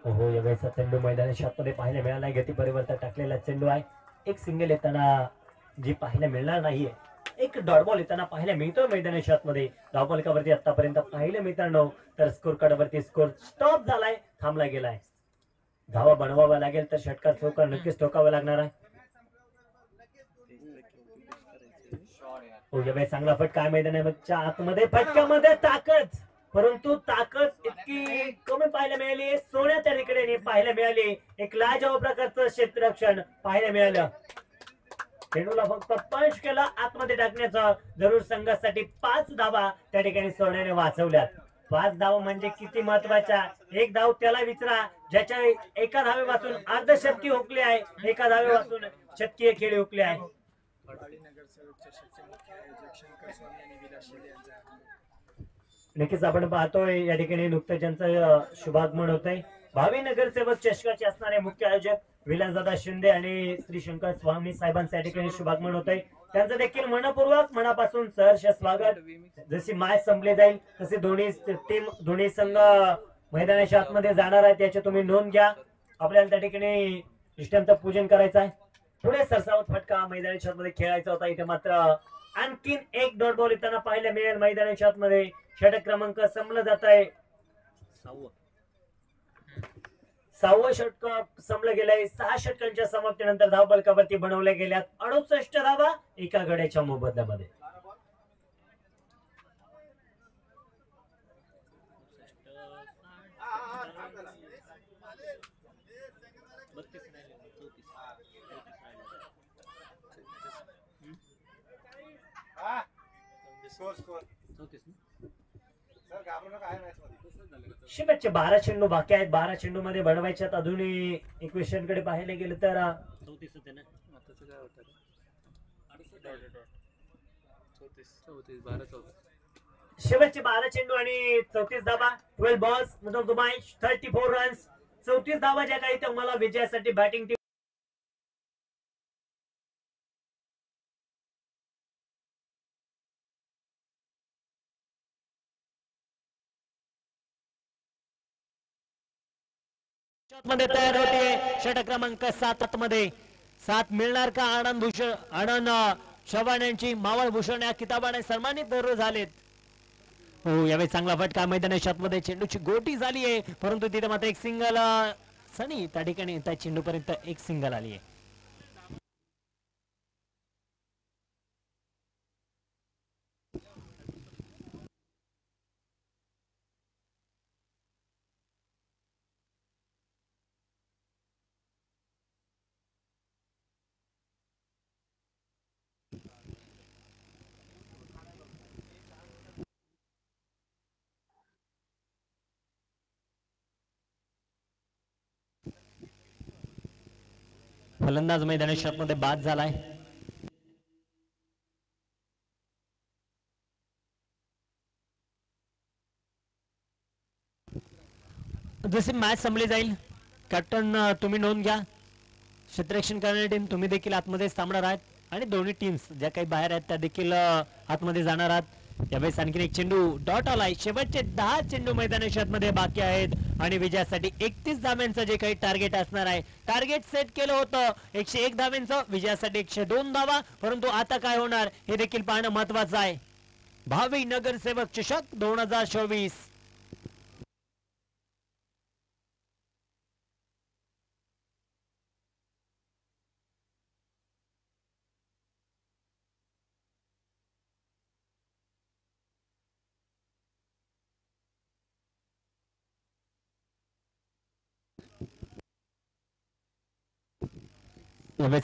हो, यावेळेचा चेंडू मैदानामध्ये पाहायला मिळाला. गती परिवर्तन टाकलेला चेंडू आहे. एक सिंगल येताना जी पाहायला मिळणार नाहीये, एक डॉट बॉल येताना पाहायला मिळतोय मैदानामध्ये. धावफलकावरती आतापर्यंत पाहिलं मित्रांनो तर स्कोर कार्डवरती स्कोर स्टॉप झालाय, थांबला गेलाय. धावा बनवावा लागेल तर षटकार चौकार नक्कीच ठोकावा लागणार आहे. हो, यावेळी चांगला फटका आहे मैदानाच्या आतमध्ये. फटक्यामध्ये ताकद, परंतु ताकद इतकी कमी पाहायला मिळाली. सोन्या त्या रिकडेने पाहायला मिळाली. एक लाजवाब प्रकारचं क्षेत्ररक्षण पाहायला मिळालं. चेंडूला फक्त पंच केला आतमध्ये टाकण्याचा. जरूर संघासाठी 5 धावा त्या ठिकाणी सोन्याने वाचवल्यात. 5 धावा म्हणजे किती महत्वाच्या. एक धाव त्याला विचारा ज्याच्या एका धावे वाचून अर्धशतकी हुकली आहे, एका धावे वाचून शतकीय खेळी हुकली आहे. नक्कीच आपण पाहतोय या ठिकाणी नुकतंच ज्यांचं शुभागमन होत आहे. भावी नगरसेवक चषकाचे असणारे मुख्य आयोजक विलासदादा शिंदे आणि श्री शंकर स्वामी साहेबांचं या ठिकाणी शुभागमन होत आहे. त्यांचं देखील मनपूर्वक मनापासून सहर्ष स्वागत. जशी मॅच संपली जाईल तसे दोन्ही संघ मैदानाच्या आतमध्ये जाणार आहेत, याची तुम्ही नोंद घ्या. आपल्याला त्या ठिकाणी इष्टांचं पूजन करायचं आहे. पुढे सरसावत फटका मैदानाच्या आतमध्ये खेळायचा होता. इथे मात्र आणखीन एक डॉट बॉल येताना पाहायला मिळेल. मैदानाच्या आतमध्ये षटक क्रमांक संपलं जात आहे. 6वं षटक संपलं गेलंय. 6 षटकांच्या समाप्तीनंतर धावफलकावरती बनवल्या गेल्यात 68 धावा एका गड्याच्या मोबदल्यामध्ये. शेवटचे 12 चेंडू बाकी आहेत. 12 चेंडू मध्ये बनवायच्यात. अजूनही 21 कडे पाहायला गेलं तर 34 होते ना. शेवटचं काय होतं रे? 34 12 14. शेवटचे 12 चेंडू आणि 34 धावा. 12 बॉल्स मतलब दुबाई 34 रन्स. 34 धावा ज्या काही तुम्हाला विजयासाठी बॅटिंग टीम मध्ये तयार होते. षटक क्रमांक 7 मध्ये 7 मिळणार का? आनंद चव्हाण यांची मावळ भूषण या किताबाने सन्मानित दररोज झालेत. हो यावेळी चांगला फटका मैदानी मध्ये चेंडूची गोटी झाली आहे, परंतु तिथे मात्र एक सिंगल सनी त्या ठिकाणी त्या चेंडू पर्यंत एक सिंगल आली आहे. फलंदाज मैदानी मध्ये बाद झालाय. जशी मॅच संपली जाईल कॅप्टन तुम्ही नोंद घ्या. क्षेत्ररक्षण करणारी टीम तुम्ही देखील आतमध्ये थांबणार आहात आणि दोन्ही टीम्स ज्या काही बाहेर आहेत त्या देखील आतमध्ये जाणार आहात. यावेळेस आणखीन एक चेंडू डॉट आलाय. शेवटचे 10 चेंडू मैदानी मध्ये बाकी आहेत आणि विजयासाठी 31 धाव्यांचं जे काही टार्गेट असणार आहे. टार्गेट सेट केलं होतं 101 धाव्यांचं, विजयासाठी 102 धावा. परंतु आता काय होणार हे देखील पाहणं महत्वाचं आहे. भावी नगरसेवक चषक 2024.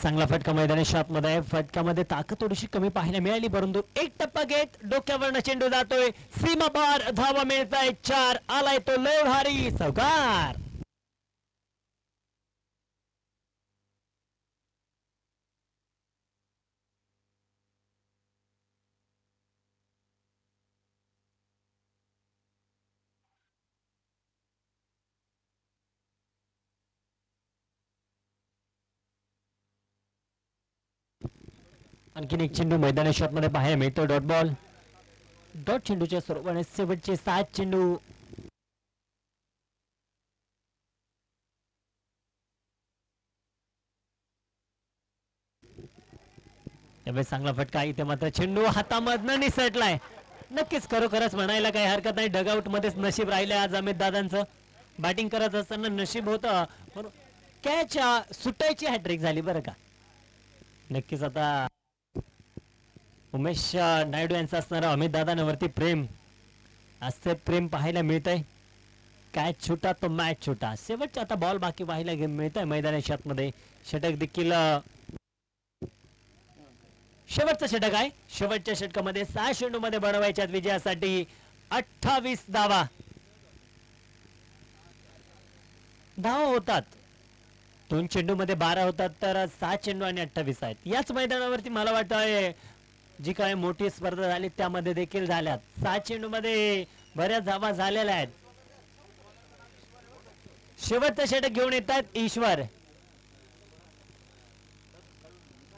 चांगला फटका मैदानी मध्ये. फटक्यामध्ये ताकद थोडीशी कमी पाहायला मिळाली, परंतु एक टप्पा घेत डोक्यावरनं चेंडू जातोय. सीमा पार धावा मिळत आहे 4. आलाय तो लय भारी चौकार. आणखीन एक चेंडू मैदानी मध्ये पाहायला मिळतो. Dot ball. डॉट चेंडूच्या स्वरूपाने शेवटचे 7 चेंडू. यावेळी चांगला फटका. इथे मात्र चेंडू हातामधनं निसटलाय. नक्कीच खरोखरच म्हणायला काही हरकत नाही. डगआउट मध्येच नशीब राहिलंय आज अमित दादांचं. बॅटिंग करत असताना नशीब होतं, कॅच सुटायची हॅट्रिक झाली बरं का. नक्कीच आता उमेश नायडू यांचं असणारं अमित दादांवरती प्रेम, असं प्रेम पाहायला मिळतंय. कॅच छोटा तो मॅच छोटा. शेवटचा आता बॉल बाकी पाहायला मिळतंय मैदानी मध्ये. षटक देखील शेवटचं षटक आहे. शेवटच्या षटकामध्ये 6 चेंडू मध्ये बनवायच्यात विजयासाठी 28 धावा. धावा होतात 2 चेंडू मध्ये 12 होतात, तर 6 चेंडू आणि 28 आहेत. याच मैदानावरती मला वाटतंय जी काही मोठी स्पर्धा झाली त्यामध्ये देखील झाल्यात. 6 चेंडू मध्ये बऱ्याच धावा झालेल्या आहेत. शेवटचं षटक घेऊन येतात ईश्वर.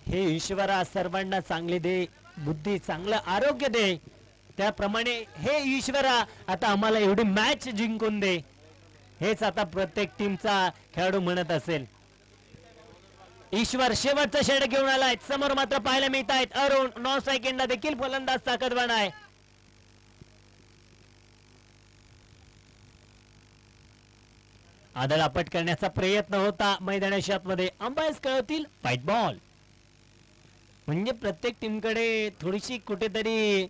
हे ईश्वरा सर्वांना चांगले दे बुद्धी, चांगलं आरोग्य दे. त्याप्रमाणे हे ईश्वरा आता आम्हाला एवढी मॅच जिंकून दे. हेच आता प्रत्येक टीमचा खेळाडू म्हणत असेल. ईश्वर शेवटचं षटक घेऊन आलाय. समोर मात्र पाहायला मिळत आहेत अरुण. 9 सेकंडला देखील फलंदाज ताकदवान आहे. आदळआपट करण्याचा प्रयत्न होता मैदानी मध्ये. अंपायर्स कळवतील व्हाईट बॉल. म्हणजे प्रत्येक टीमकडे थोडीशी कुठेतरी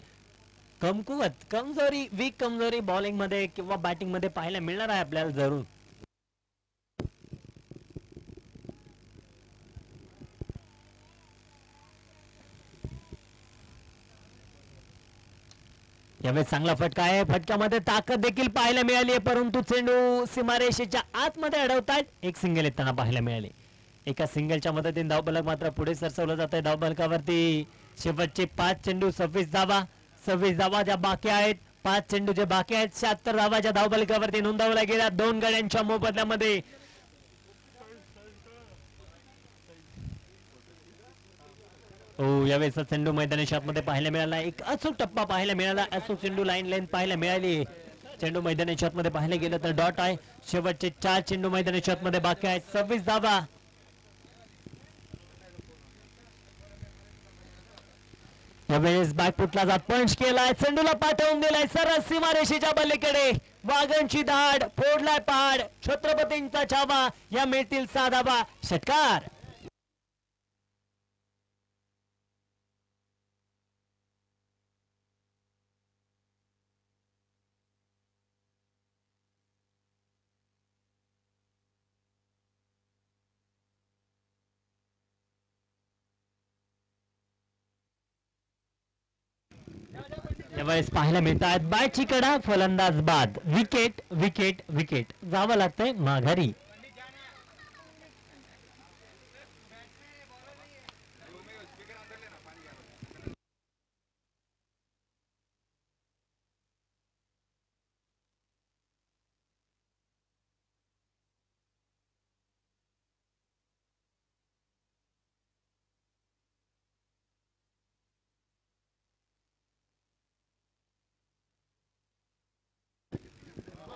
वीक कमजोरी बॉलिंग मध्ये किंवा बॅटिंग मध्ये पाहायला मिळणार आहे आपल्याला जरूर. यावेळी चांगला फटका आहे. फटक्यामध्ये ताकद देखील पाहायला मिळाली आहे, परंतु चेंडू सीमारेषेच्या आतमध्ये अडवतायत. एक सिंगल येताना पाहायला मिळाले. एका सिंगलच्या मदतीने धावफलक मात्र पुढे सरसवलं जात आहे. धावफलकावरती शेवटचे 5 चेंडू 26 धावा ज्या बाकी आहेत. 5 चेंडू जे बाकी आहेत 76 धावाच्या धावफलकावरती नोंदवल्या गेल्या 2 गड्यांच्या मोबदल्यामध्ये. यावेळेस चेंडू मैदानी शॉटमध्ये पाहायला मिळाला. एक अचूक टप्पा पाहायला मिळाला. अचूक चेंडू लाईन लेंथ पाहायला मिळाली. चेंडू मैदानी शॉटमध्ये पाहायला गेलं तर डॉट आहे. शेवटचे 4 चेंडू मैदानी शॉटमध्ये बाकी आहेत. 26 धावा. यावेळेस बॅकफुटला जात पंच केलाय. चेंडूला पाठवून दिलाय सरळ सीमारेषेच्या पलीकडे. वाघांची धाड फोडलाय पहाड. छत्रपतींचा छावा. या मिळतील 6 धावा. षटकार. यावेळेस पाहायला मिळतात बॅटची कडा. फलंदाज बाद. Wicket wicket wicket. जावं लागतंय माघारी.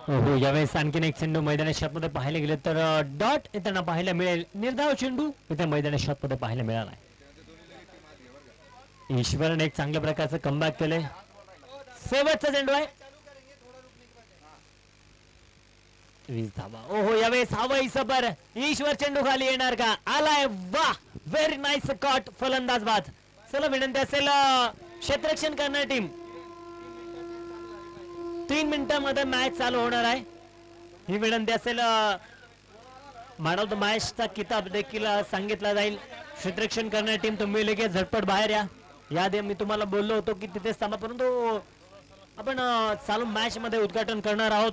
हो यावेळेस आणखीन एक चेंडू मैदानी शॉटमध्ये पाहायला गेले तर डॉट येताना पाहायला मिळेल. निर्धाव चेंडू इथे मैदानी शॉटमध्ये पाहायला मिळाला. ईश्वरने एक चांगल्या प्रकारचं कमबॅक केलंय. शेवटचा चेंडू आहे. 20 धावा. ओहो यावेळेस हवाई सबर. ईश्वर चेंडू खाली येणार का? आलाय. वा व्हेरी नाईस कॉट. फलंदाज बाद. चला विनंती असेल क्षेत्ररक्षण करणार टीम. 3 मिनिटांमध्ये मॅच चालू होणार आहे. ही विनंती असेल. मॅन ऑफ द मॅचचा किताब देखील सांगितला जाईल. क्षेत्ररक्षण करणारी टीम तुम्ही लगेच झटपट बाहेर या. याआधी मी तुम्हाला बोललो होतो की तिथेच थांबा, परंतु आपण चालू मॅच मध्ये उद्घाटन करणार आहोत.